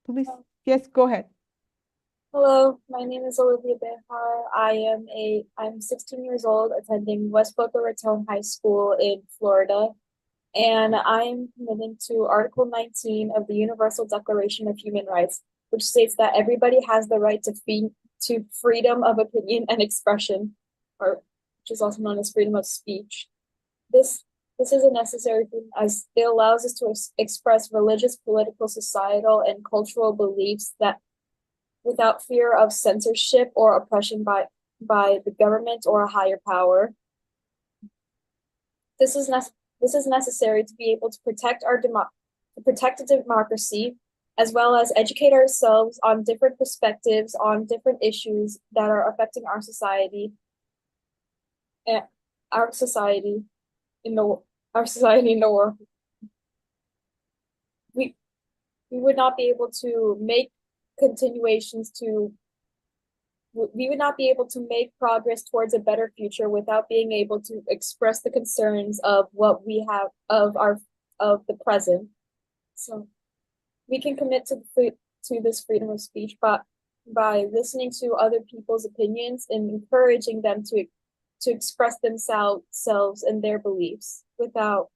Speaker 1: please. Yes, go ahead.
Speaker 20: Hello, my name is Olivia Behar. I'm 16 years old, attending West Boca Raton High School in Florida, and I'm committing to Article 19 of the Universal Declaration of Human Rights, which states that everybody has the right to freedom of opinion and expression, which is also known as freedom of speech. This is a necessary thing as it allows us to express religious, political, societal, and cultural beliefs that without fear of censorship or oppression by the government or a higher power. This is necessary to be able to protect a democracy as well as educate ourselves on different perspectives, on different issues that are affecting our society, and our society in the world. We would not be able to make we would not be able to make progress towards a better future without being able to express the concerns of what we have of the present. So we can commit to this freedom of speech by listening to other people's opinions and encouraging them to express themselves and their beliefs without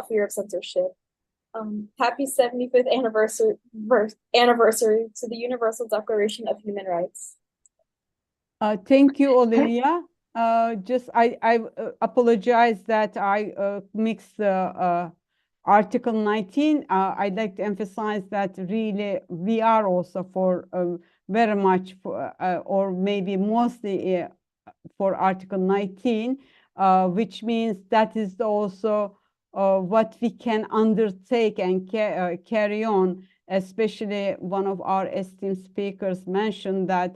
Speaker 20: fear of censorship. Happy 75th anniversary to the Universal Declaration of Human Rights.
Speaker 1: Thank you, Olivia. I apologize that I mixed Article 19. I'd like to emphasize that really we are also for very much for, or maybe mostly for Article 19, which means that is also what we can undertake and carry on. Especially one of our esteemed speakers mentioned that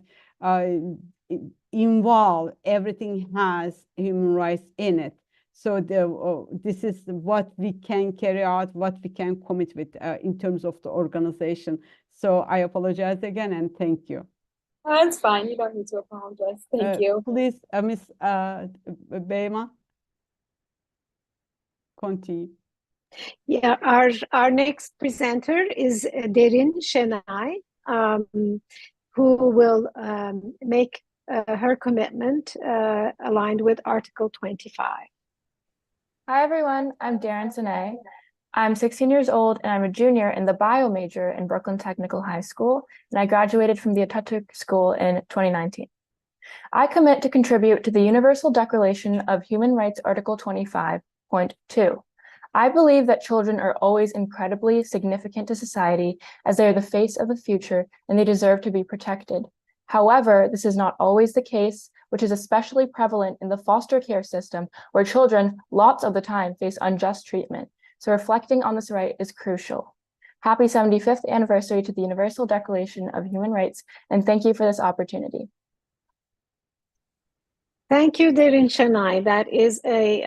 Speaker 1: involve everything has human rights in it. So this is what we can carry out, what we can commit with in terms of the organization. So I apologize again and thank you.
Speaker 20: That's fine. You don't need to apologize. Thank you.
Speaker 1: Please, Ms. Beyma, continue.
Speaker 4: Yeah, our next presenter is Derin Şenay, who will make her commitment aligned with Article 25.
Speaker 21: Hi, everyone. I'm Darren Sine. I'm 16 years old, and I'm a junior in the bio major in Brooklyn Technical High School, and I graduated from the Atatürk School in 2019. I commit to contribute to the Universal Declaration of Human Rights, Article 25.2. I believe that children are always incredibly significant to society as they are the face of the future and they deserve to be protected. However, this is not always the case, which is especially prevalent in the foster care system where children lots of the time face unjust treatment. So reflecting on this right is crucial. Happy 75th anniversary to the Universal Declaration of Human Rights, and thank you for this opportunity.
Speaker 4: Thank you, Derin Şenay. That is a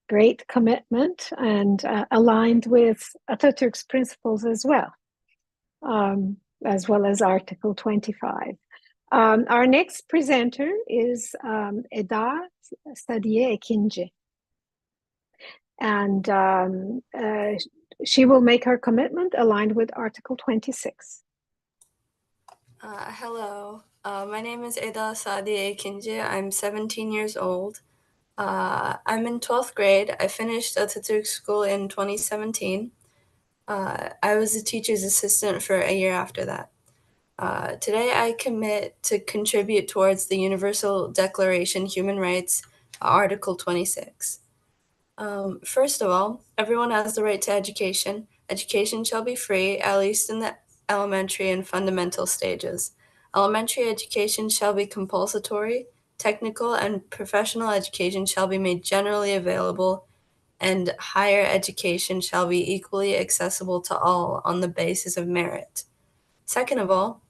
Speaker 4: great commitment and aligned with Atatürk's principles as well as Article 25. Our next presenter is Eda Sadiye Ekinci. And she will make her commitment aligned with Article 26.
Speaker 22: Hello, my name is Eda Sadiye Ekinci. I'm 17 years old. I'm in 12th grade. I finished Atatürk School in 2017. I was a teacher's assistant for a year after that. Today, I commit to contribute towards the Universal Declaration Human Rights, Article 26. First of all, everyone has the right to education. Education shall be free, at least in the elementary and fundamental stages. Elementary education shall be compulsory. Technical and professional education shall be made generally available, and higher education shall be equally accessible to all on the basis of merit. Second of all,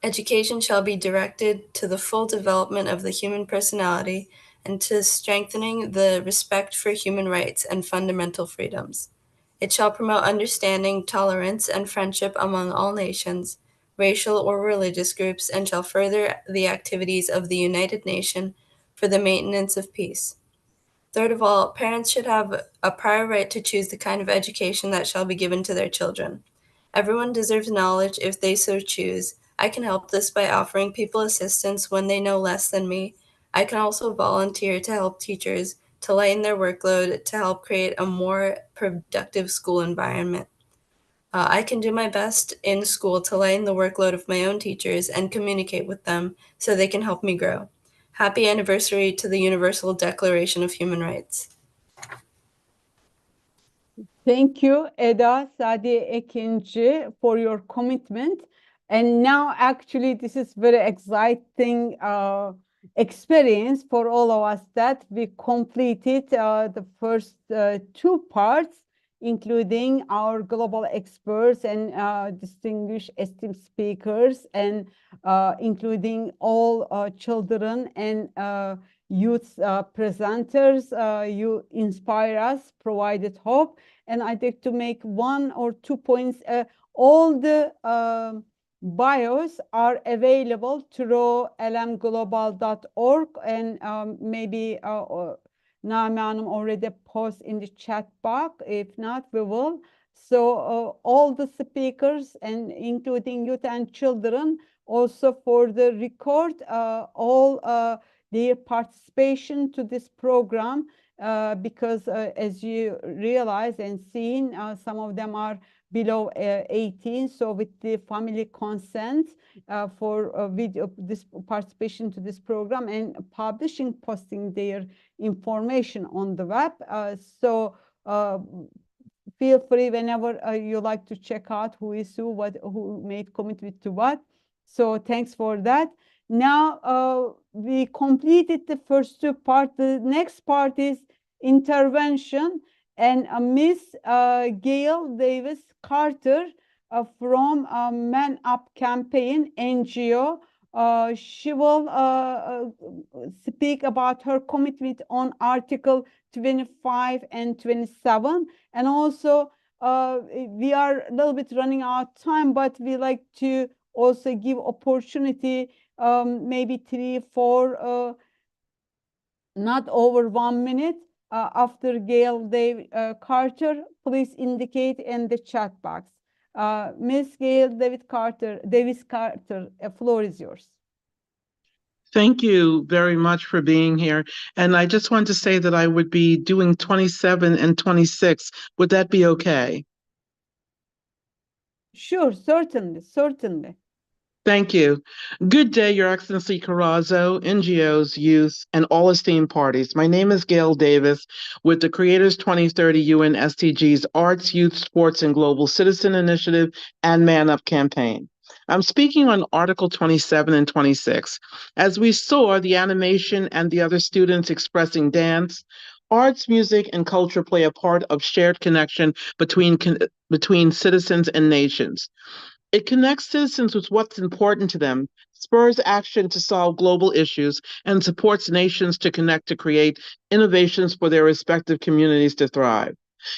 Speaker 22: education shall be directed to the full development of the human personality and to strengthening the respect for human rights and fundamental freedoms. It shall promote understanding, tolerance, and friendship among all nations, racial or religious groups, and shall further the activities of the United Nations for the maintenance of peace. Third of all, parents should have a prior right to choose the kind of education that shall be given to their children. Everyone deserves knowledge if they so choose. I can help this by offering people assistance when they know less than me. I can also volunteer to help teachers to lighten their workload to help create a more productive school environment. I can do my best in school to lighten the workload of my own teachers and communicate with them so they can help me grow. Happy anniversary to the Universal Declaration of Human Rights.
Speaker 1: Thank you, Eda Sadiye Ekinci, for your commitment. And now, actually, this is very exciting experience for all of us that we completed the first two parts including our global experts and distinguished esteemed speakers, and including all children and youth presenters. You inspire us, provided hope. And I'd like to make 1 or 2 points. All the bios are available through lmglobal.org, and maybe Naime Hanım already post in the chat box. If not, we will. So all the speakers, and including youth and children, also for the record, all their participation to this program, because as you realize and seen, some of them are below 18. So with the family consent for video, this participation to this program and publishing, posting their information on the web. So feel free whenever you like to check out who is who made commitment to what. So thanks for that. Now we completed the first 2 parts. The next part is intervention, and Miss Gail Davis Carter from Man Up Campaign NGO. She will speak about her commitment on Article 25 and 27. And also, we are a little bit running out of time, but we like to also give opportunity, maybe 3, 4, not over 1 minute. After Gail Carter, please indicate in the chat box. Ms. Gail Davis Carter, the floor is yours.
Speaker 2: Thank you very much for being here. And I just wanted to say that I would be doing 27 and 26. Would that be okay?
Speaker 1: Sure, certainly.
Speaker 2: Thank you. Good day, Your Excellency Carrazzo, NGOs, youth, and all esteemed parties. My name is Gail Davis with the Creators 2030 UN SDGs Arts, Youth, Sports, and Global Citizen Initiative and Man Up campaign. I'm speaking on Article 27 and 26. As we saw the animation and the other students expressing dance, arts, music, and culture play a part of shared connection between citizens and nations. It connects citizens with what's important to them, spurs action to solve global issues, and supports nations to connect to create innovations for their respective communities to thrive.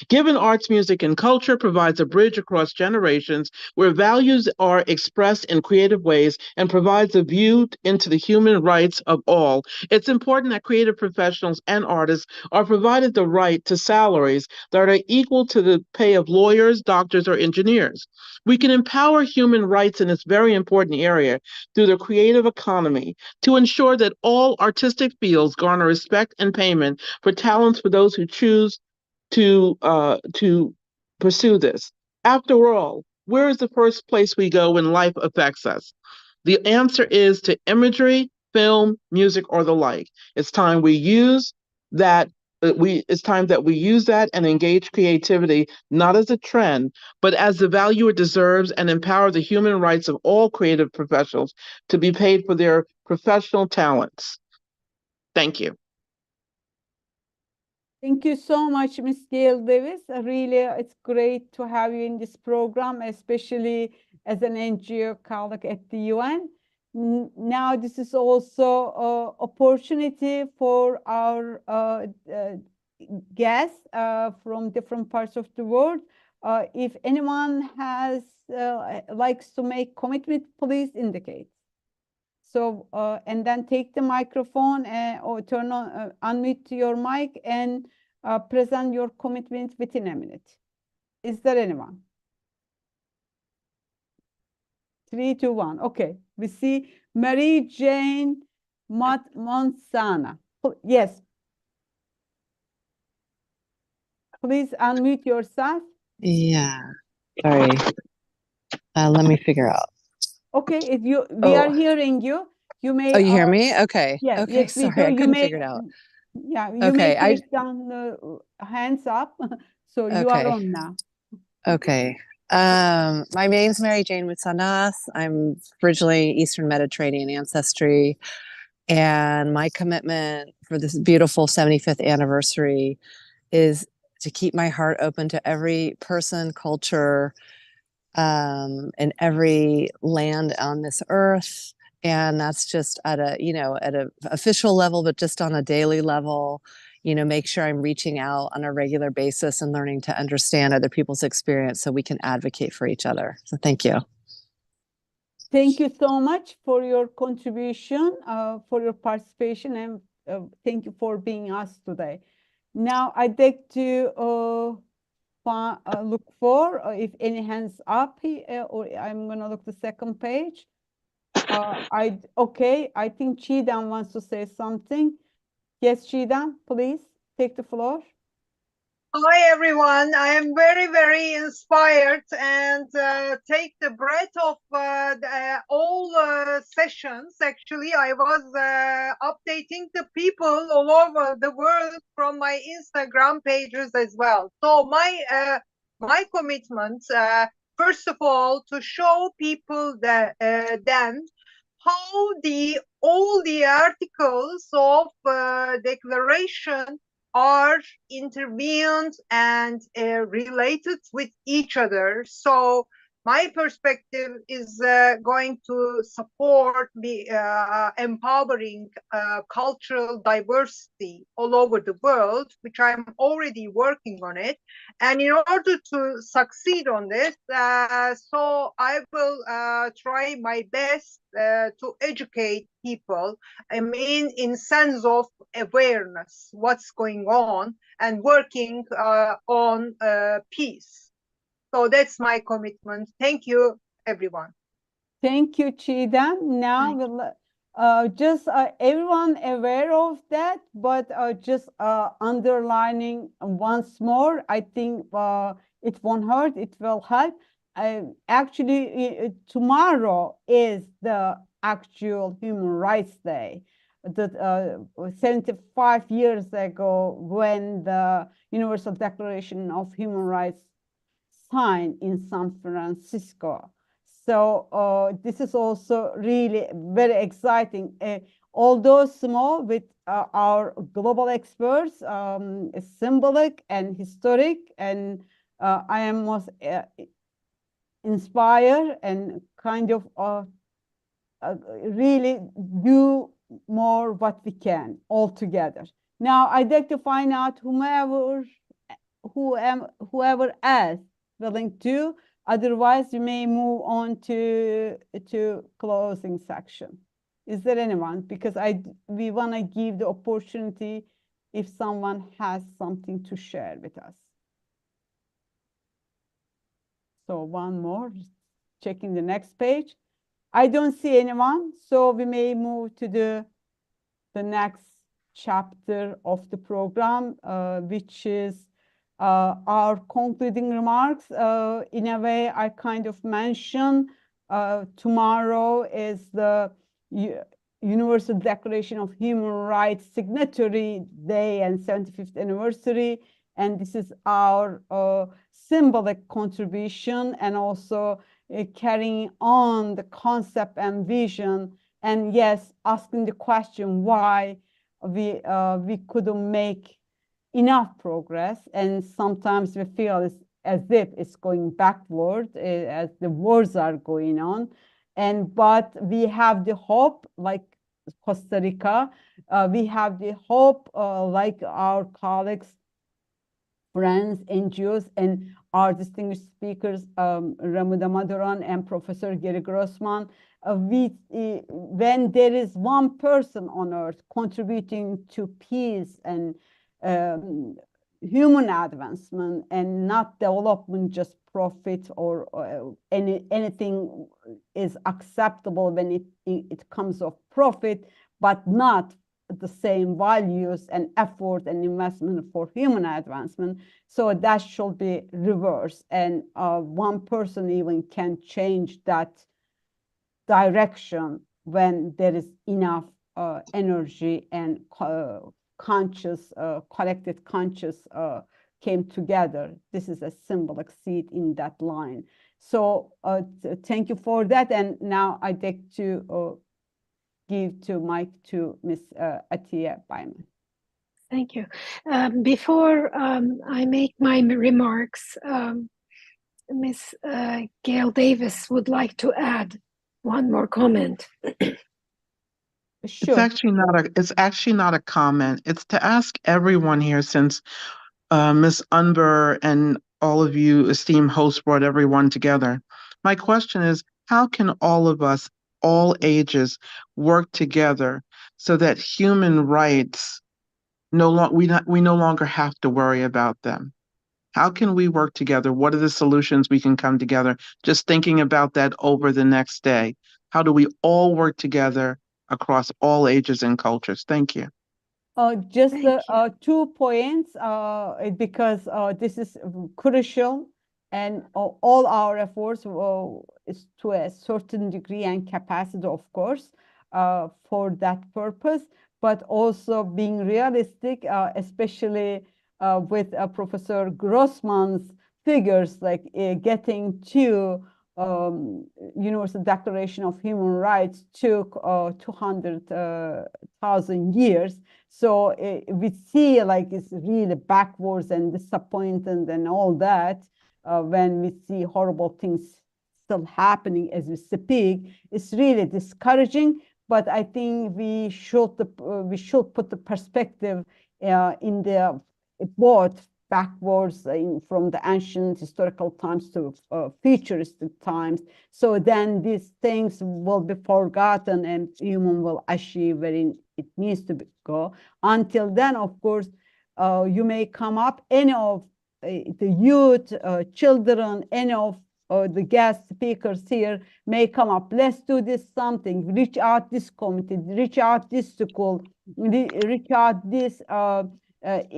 Speaker 2: Given arts, music, and culture provides a bridge across generations where values are expressed in creative ways and provides a view into the human rights of all. It's important that creative professionals and artists are provided the right to salaries that are equal to the pay of lawyers, doctors, or engineers. We can empower human rights in this very important area through the creative economy to ensure that all artistic fields garner respect and payment for talents for those who choose to pursue this. After all, where is the first place we go when life affects us? The answer is to imagery, film, music, or the like. It's time we use that. It's time that we use that and engage creativity not as a trend, but as the value it deserves, and empower the human rights of all creative professionals to be paid for their professional talents. Thank you.
Speaker 1: Thank you so much, Ms. Gail Davis. Really, it's great to have you in this program, especially as an NGO colleague at the UN. Now, this is also an opportunity for our guests from different parts of the world. If anyone likes to make commitment, please indicate. So, and then take the microphone or turn on, unmute your mic and present your commitment within a minute. Is there anyone? 3, 2, 1. Okay, we see Mary Jane Monsana. Yes. Please unmute yourself.
Speaker 5: Yeah, sorry. Let me figure out.
Speaker 1: Okay, if we are hearing you. You may.
Speaker 5: Oh, you hear me? Okay.
Speaker 1: Yeah.
Speaker 5: Okay.
Speaker 1: Yes, we
Speaker 5: Sorry,
Speaker 1: do.
Speaker 5: I
Speaker 1: You
Speaker 5: couldn't
Speaker 1: may,
Speaker 5: figure it out.
Speaker 1: Yeah. You
Speaker 5: Okay.
Speaker 1: may take down the hands up. So you are on now.
Speaker 5: Okay. My name's Mary Jane Mutsanath. I'm originally Eastern Mediterranean ancestry, and my commitment for this beautiful 75th anniversary is to keep my heart open to every person, culture, and every land on this earth. And that's just at a, at an official level, but just on a daily level, make sure I'm reaching out on a regular basis and learning to understand other people's experience so we can advocate for each other. So thank you.
Speaker 1: Thank you so much for your contribution, for your participation, and thank you for being us today. Now I'd like to look for if any hands up here, or I'm gonna look the second page. Okay, I think Chidan wants to say something. Yes, Chidan, please take the floor.
Speaker 6: Hi, everyone. I am very, very inspired and take the breath of all sessions. Actually, I was updating the people all over the world from my Instagram pages as well. So my commitment, first of all, to show people that then how all the articles of declaration are intervened and related with each other. So my perspective is going to support the empowering cultural diversity all over the world, which I'm already working on it. And in order to succeed on this, so I will try my best to educate people. I mean, in sense of awareness, what's going on, and working on peace. So that's my commitment. Thank you, everyone.
Speaker 1: Thank you, Chidan. Now we'll just everyone aware of that, but just underlining once more, I think it won't hurt, it will help. Actually, tomorrow is the actual Human Rights Day. 75 years ago, when the Universal Declaration of Human Rights signed in San Francisco. So this is also really very exciting. Although small, with our global experts, symbolic and historic, and I am most inspired and kind of really do more what we can all together. Now I'd like to find out whoever else willing to. Otherwise, we may move on to closing section. Is there anyone? Because we want to give the opportunity if someone has something to share with us. So one more, checking the next page. I don't see anyone, so we may move to the next chapter of the program, which is our concluding remarks. In a way, I kind of mentioned tomorrow is the Universal Declaration of Human Rights Signatory Day and 75th anniversary. And this is our symbolic contribution, and also carrying on the concept and vision. And yes, asking the question why we couldn't make enough progress, and sometimes we feel as if it's going backward as the wars are going on. But we have the hope, like Costa Rica, we have the hope, like our colleagues, friends, NGOs, and our distinguished speakers, Ramu Damodaran and Professor Gary Grossman. When there is one person on earth contributing to peace and human advancement, and not development, just profit, or anything is acceptable when it comes of profit, but not the same values and effort and investment for human advancement. So that should be reversed, and one person even can change that direction when there is enough energy and conscious, collected conscious came together. This is a symbolic seed in that line. So thank you for that. And now I'd like to give to Mike to Ms. Atiye Bayman.
Speaker 4: Thank you. Before I make my remarks, Miss Gail Davis would like to add one more comment.
Speaker 2: It's actually not a comment. It's to ask everyone here, since Ms. Unber and all of you esteemed hosts brought everyone together. My question is, how can all of us, all ages, work together so that human rights we no longer have to worry about them? How can we work together? What are the solutions we can come together? Just thinking about that over the next day. How do we all work together across all ages and cultures? Thank you.
Speaker 1: Just 2 points, because this is crucial, and all our efforts is to a certain degree and capacity, of course, for that purpose, but also being realistic, especially with Professor Grossman's figures, like getting to Universal Declaration of Human Rights took 200,000 years. So we see like it's really backwards and disappointing and all that when we see horrible things still happening as we speak. It's really discouraging, but I think we should put the perspective in the both backwards from the ancient historical times to futuristic times. So then these things will be forgotten and human will achieve where it needs to go. Until then, of course, you may come up, any of the youth, children, any of the guest speakers here may come up. Let's do this something, reach out this committee, reach out this school, reach out this let's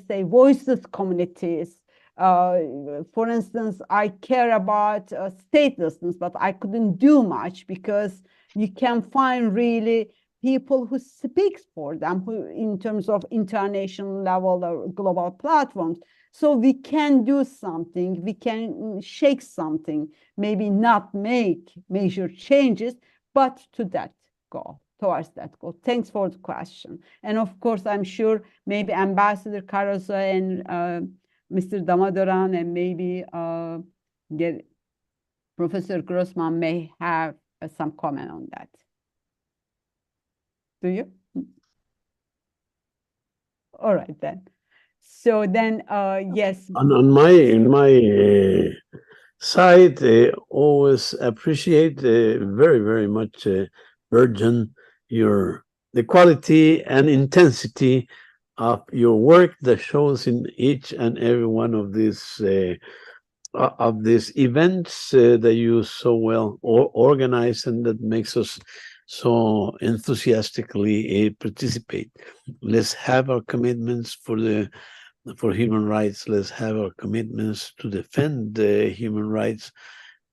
Speaker 1: say voiceless communities. For instance, I care about statelessness, but I couldn't do much because you can find really people who speaks for them, who in terms of international level or global platforms. So we can do something, we can shake something, maybe not make major changes, but to that goal. Towards that goal. Thanks for the question. And of course, I'm sure maybe Ambassador Caruso and Mr. Damodaran and maybe Professor Grossman may have some comment on that. Do you? All right then. So then, yes.
Speaker 7: On my side, always appreciate very, very much, Virgin, the quality and intensity of your work that shows in each and every one of these events that you so well organize, and that makes us so enthusiastically participate. Let's have our commitments for human rights. Let's have our commitments to defend human rights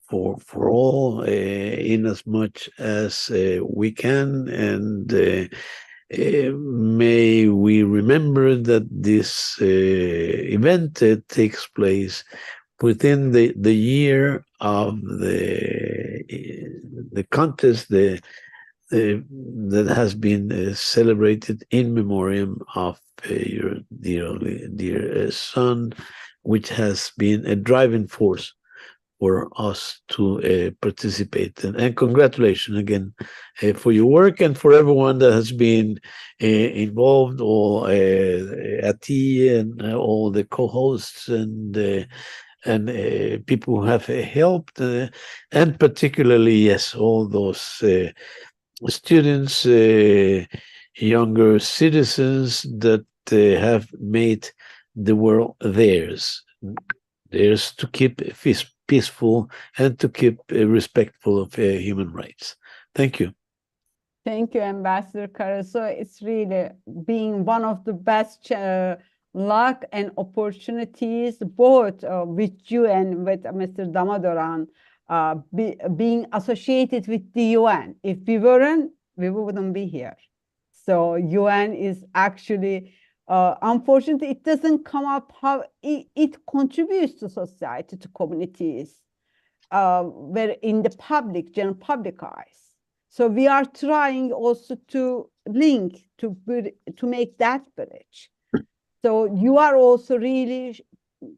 Speaker 7: for all, in as much as we can, and may we remember that this event takes place within the year of the contest that has been celebrated in memoriam of your dear son, which has been a driving force for us to participate. And congratulations again for your work, and for everyone that has been involved, or Ati and all the co-hosts and people who have helped, and particularly, yes, all those students, younger citizens that have made the world theirs to keep peaceful and to keep respectful of human rights. Thank you.
Speaker 1: Thank you, Ambassador Caruso. It's really being one of the best luck and opportunities, both with you and with Mr. Damodaran, being associated with the UN. If we weren't, we wouldn't be here. So UN is actually, unfortunately, it doesn't come up how it contributes to society, to communities, where in the public, general public eyes. So we are trying also to link to make that bridge. So you are also really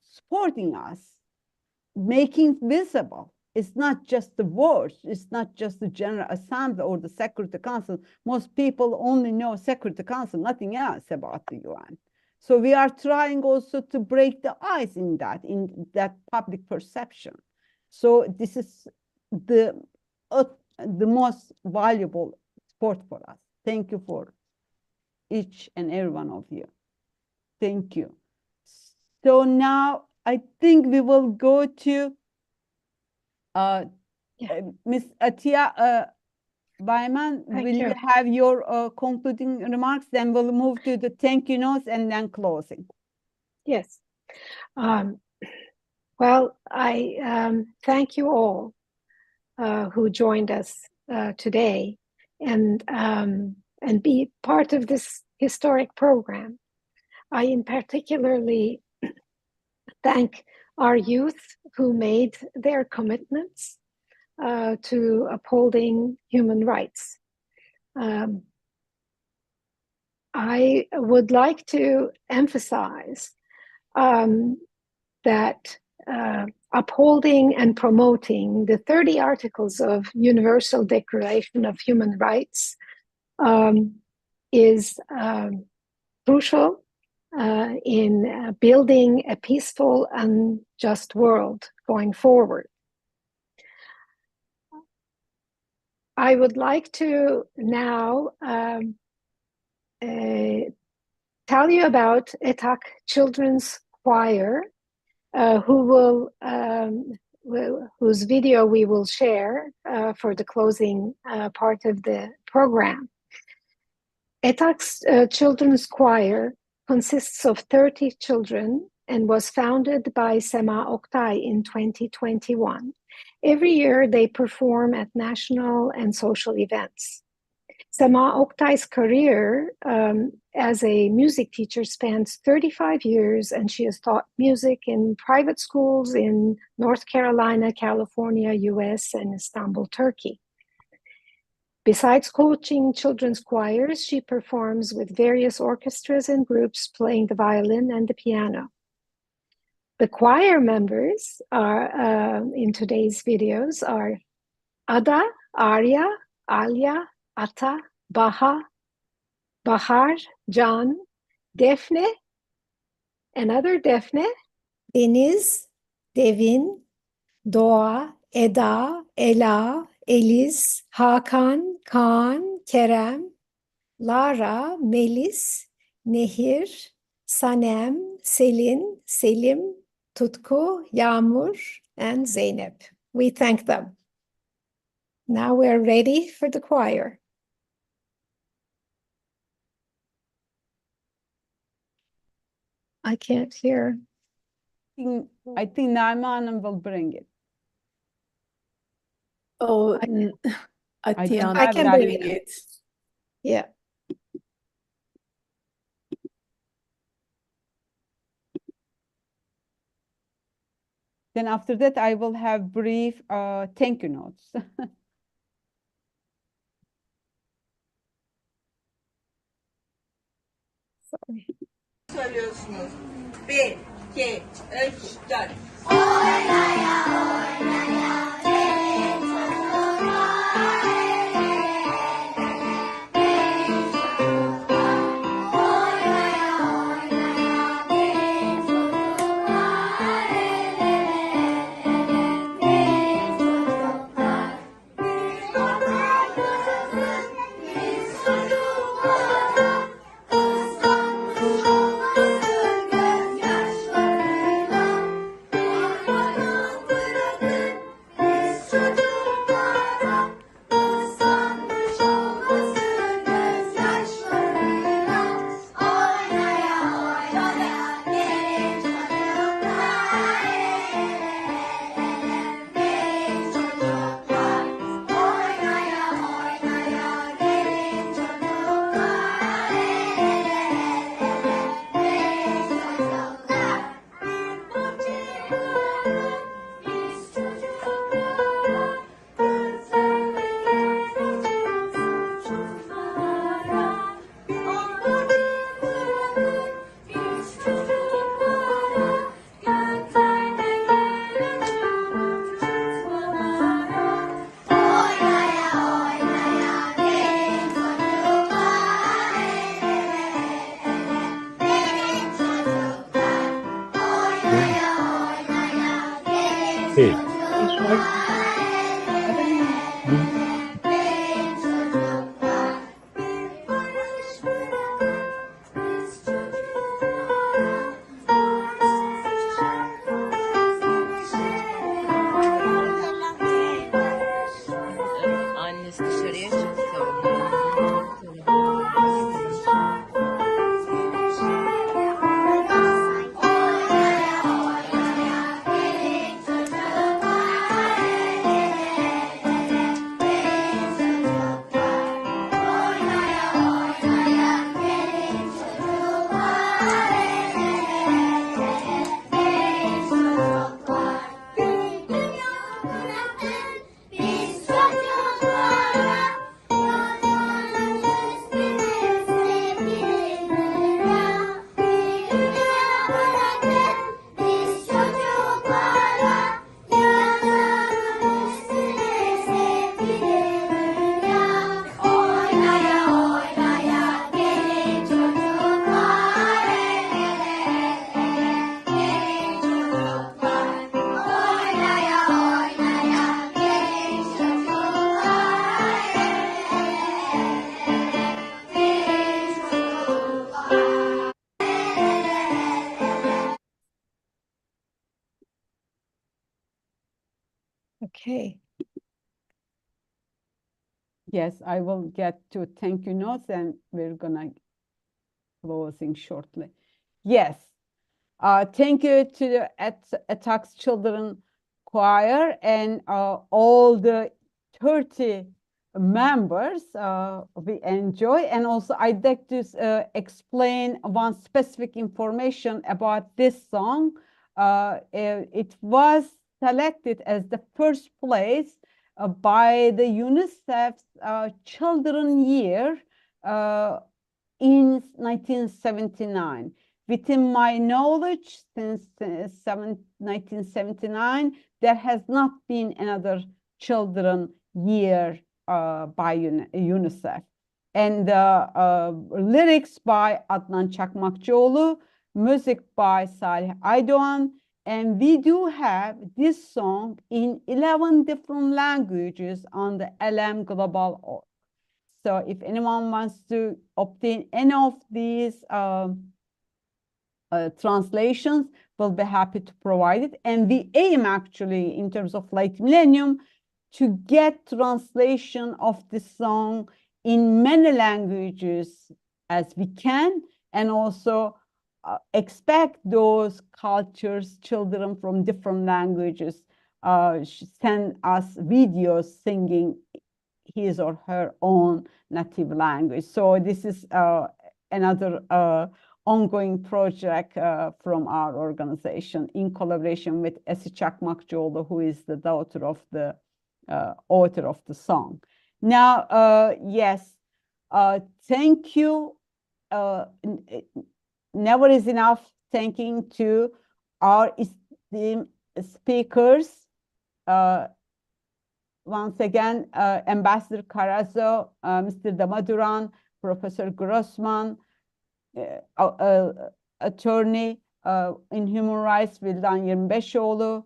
Speaker 1: supporting us, making visible. It's not just the words, it's not just the General Assembly or the Security Council. Most people only know Security Council, nothing else about the UN. So we are trying also to break the ice in that public perception. So this is the most valuable support for us. Thank you for each and every one of you. Thank you. So now I think we will go to Ms. Atiye Bayman. Will you have your concluding remarks? Then we'll move to the thank you notes and then closing.
Speaker 4: Yes. Well, I thank you all who joined us today and be part of this historic program. I in particularly thank our youth who made their commitments to upholding human rights. I would like to emphasize that upholding and promoting the 30 articles of Universal Declaration of Human Rights is crucial in building a peaceful and just world going forward. I would like to now tell you about ETAC Children's Choir, whose video we will share for the closing part of the program. ETAC's Children's Choir consists of 30 children and was founded by Sema Oktay in 2021. Every year they perform at national and social events. Sema Oktay's career as a music teacher spans 35 years, and she has taught music in private schools in North Carolina, California, US, and Istanbul, Turkey. Besides coaching children's choirs, she performs with various orchestras and groups playing the violin and the piano. The choir members are in today's videos are Ada, Arya, Alya, Ata, Baha, Bahar, Can, Defne, another Defne, Deniz, Devin, Doğa, Eda, Ela, Eliz, Hakan, Kaan, Kerem, Lara, Melis, Nehir, Sanem, Selin, Selim, Tutku, Yağmur, and Zeynep. We thank them. Now we're ready for the choir. I can't hear.
Speaker 1: I think Naima Hanım will bring it.
Speaker 3: Oh,
Speaker 1: I
Speaker 3: I can bring it. Yeah.
Speaker 1: Then after that, I will have brief thank you notes.
Speaker 3: Sorry.
Speaker 8: Söylüyorsunuz. 1, 2, 3, 4.
Speaker 9: Annesi dışarıya çıktı.
Speaker 1: Okay. Yes, I will get to thank you notes and we're gonna closing shortly. Yes. Thank you to the Attacks Children Choir and all the 30 members we enjoy. And also I'd like to explain one specific information about this song. It was selected as the first place by the UNICEF's Children Year in 1979. Within my knowledge, since 1979, there has not been another Children Year by UNICEF. And lyrics by Adnan Çakmakçıoğlu, music by Salih Aydoğan, and we do have this song in 11 different languages on the lmglobal.org. So if anyone wants to obtain any of these translations, we'll be happy to provide it. And we aim actually in terms of Late Millennium to get translation of this song in many languages as we can, and also expect those cultures, children from different languages, send us videos singing his or her own native language. So this is another ongoing project from our organization in collaboration with Esi Çakmakçıoğlu, who is the daughter of the author of the song. Now, yes, thank you. Never is enough thanking to our esteemed speakers. Once again, Ambassador Carazo, Mr. Damaduran, Professor Grossman, attorney in human rights Vildan Yirmibeşoğlu,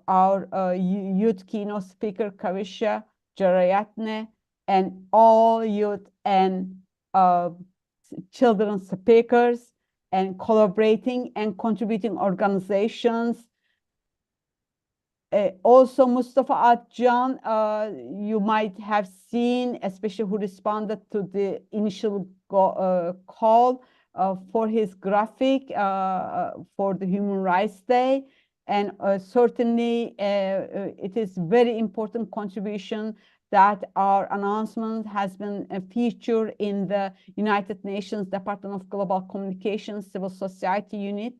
Speaker 1: our youth keynote speaker Kavisha Jarayatne, and all youth and children speakers and collaborating and contributing organizations. Also, Mustafa Atcan, you might have seen, especially who responded to the initial call for his graphic for the Human Rights Day. And certainly, it is very important contribution that our announcement has been featured in the United Nations Department of Global Communications Civil Society Unit,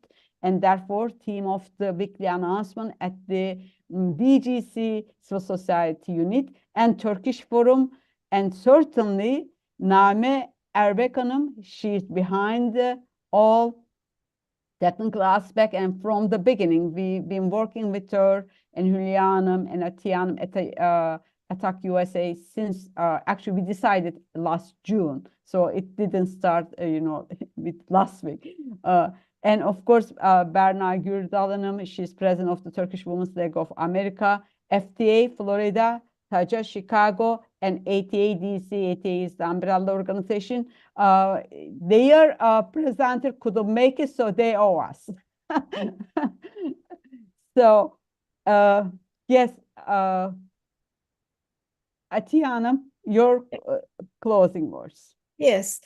Speaker 1: and therefore theme of the weekly announcement at the DGC Civil Society Unit and Turkish Forum, and certainly Name Erbek Hanım, she's behind all technical aspect, and from the beginning we've been working with her and Hülya Hanım and Atiye Hanım at Attack USA since actually we decided last June, so it didn't start with last week. And of course, Berna Gürdal Hanım, she's president of the Turkish Women's League of America, FTA Florida, TAJA Chicago, and ATA DC. ATA is the umbrella organization. Their presenter couldn't make it, so they owe us. So, yes, Atiye Hanım, your closing words.
Speaker 9: Yes.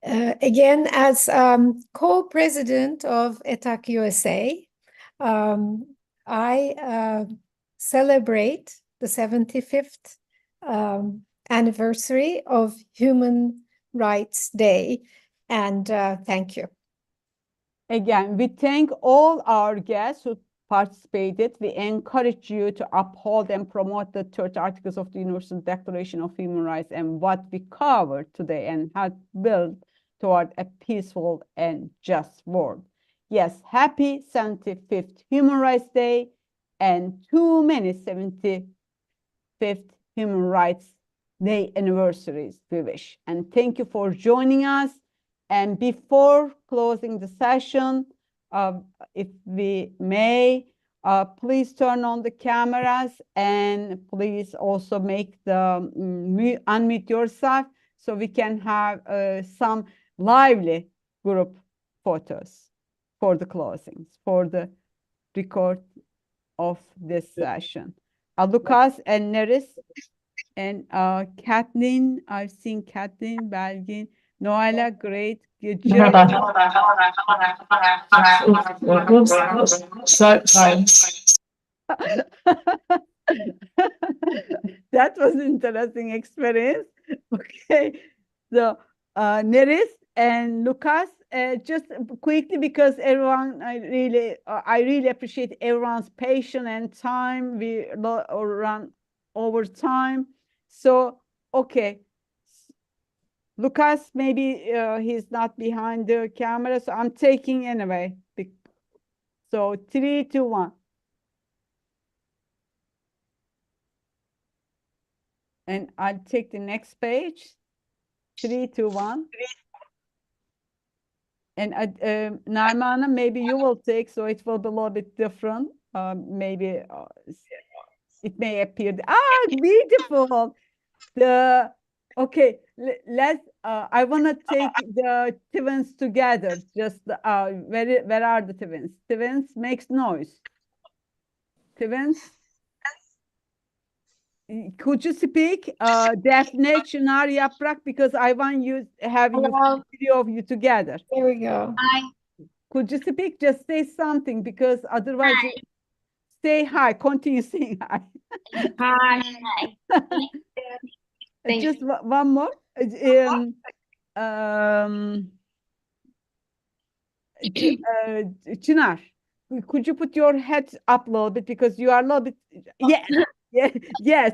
Speaker 9: Again, as co-president of ETAC USA, I celebrate the 75th anniversary of Human Rights Day, and thank you.
Speaker 1: Again, we thank all our guests who participated. We encourage you to uphold and promote the 30 Articles of the Universal Declaration of Human Rights and what we covered today and how to build toward a peaceful and just world. Yes, happy 75th Human Rights Day and too many 75th Human Rights Day anniversaries we wish. And thank you for joining us. And before closing the session, if we may, please turn on the cameras and please also make the unmute yourself so we can have some lively group photos for the closings, for the record of this session. Lucas and Neris and Kathleen, I've seen Kathleen, Belgin, Noella, great. Good job. That was an interesting experience. Okay, so Neris and Lucas, just quickly because everyone, I really appreciate everyone's patience and time. We run over time, so okay. Lucas, maybe he's not behind the camera, so I'm taking anyway. So 3, 2, 1. And I'll take the next page. 3, 2, 1. And Naimana, maybe you will take, so it will be a little bit different. Maybe it may appear. Beautiful. Okay, let's. I want to take the twins together. Just where are the twins? Twins makes noise. Twins. Could you speak? Defne, Çınar, Yaprak, because I want you having a video of you together.
Speaker 9: Here we go.
Speaker 15: Hi.
Speaker 1: Could you speak? Just say something because otherwise, say hi. Continue saying hi.
Speaker 15: Hi.
Speaker 1: Just one more. Çınar, could you put your head up a little bit because you are a little bit. Yes.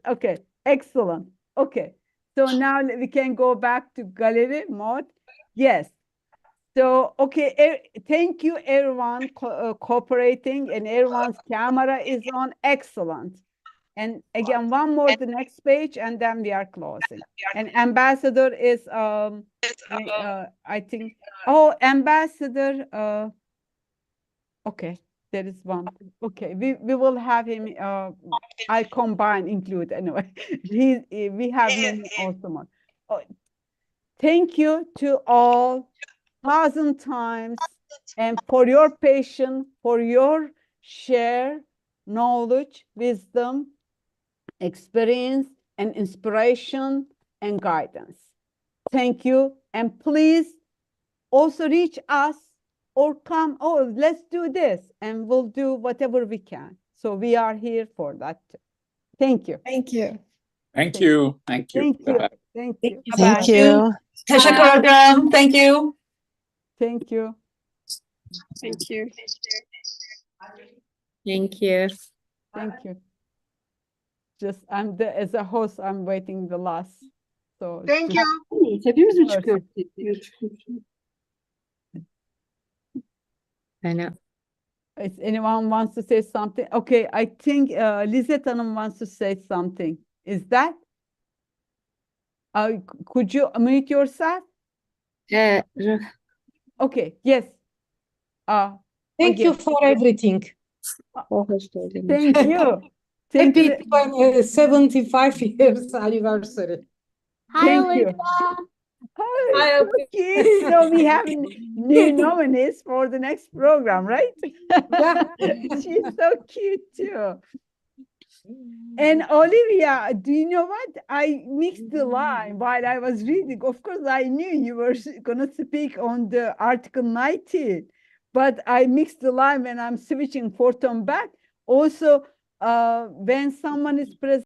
Speaker 1: Okay, excellent. Okay, so now we can go back to gallery mode. Yes. So, okay, thank you everyone cooperating and everyone's camera is on. Excellent. And again, one more, the next page, and then we are closing. And ambassador is, I think, ambassador, okay, there is one. Okay, we will have him, I include anyway. We have him also more. Thank you to all 1,000 times and for your patience, for your share knowledge, wisdom, experience, and inspiration and guidance. Thank you. And please also reach us or come, let's do this, and we'll do whatever we can. So we are here for that too. Thank you.
Speaker 9: Thank you.
Speaker 10: Thank you. Thank you.
Speaker 1: Thank you.
Speaker 10: Bye-bye.
Speaker 1: Thank you.
Speaker 5: Thank you.
Speaker 23: Teşekkür ederim. Thank you.
Speaker 1: Thank you.
Speaker 23: Thank you.
Speaker 24: Thank you.
Speaker 1: Thank you. Just as a host, I'm waiting the last. So
Speaker 6: Thank you.
Speaker 23: Hepimiz mi
Speaker 1: First.
Speaker 23: çıkıyoruz?
Speaker 24: I know.
Speaker 1: If anyone wants to say something, okay, I think Lizette Hanım wants to say something. Is that? Could you mute yourself? Okay, yes.
Speaker 12: Thank you for everything.
Speaker 1: Thank you. Thank
Speaker 12: Happy
Speaker 1: you.
Speaker 12: 75 years anniversary.
Speaker 1: Thank you. Oh, so cute. So we have new nominees for the next program, right? She's so cute too. And Olivia, do you know what? I mixed the line while I was reading. Of course, I knew you were going to speak on the Article 19, but I mixed the line when I'm switching forth and back. Also, when someone is present.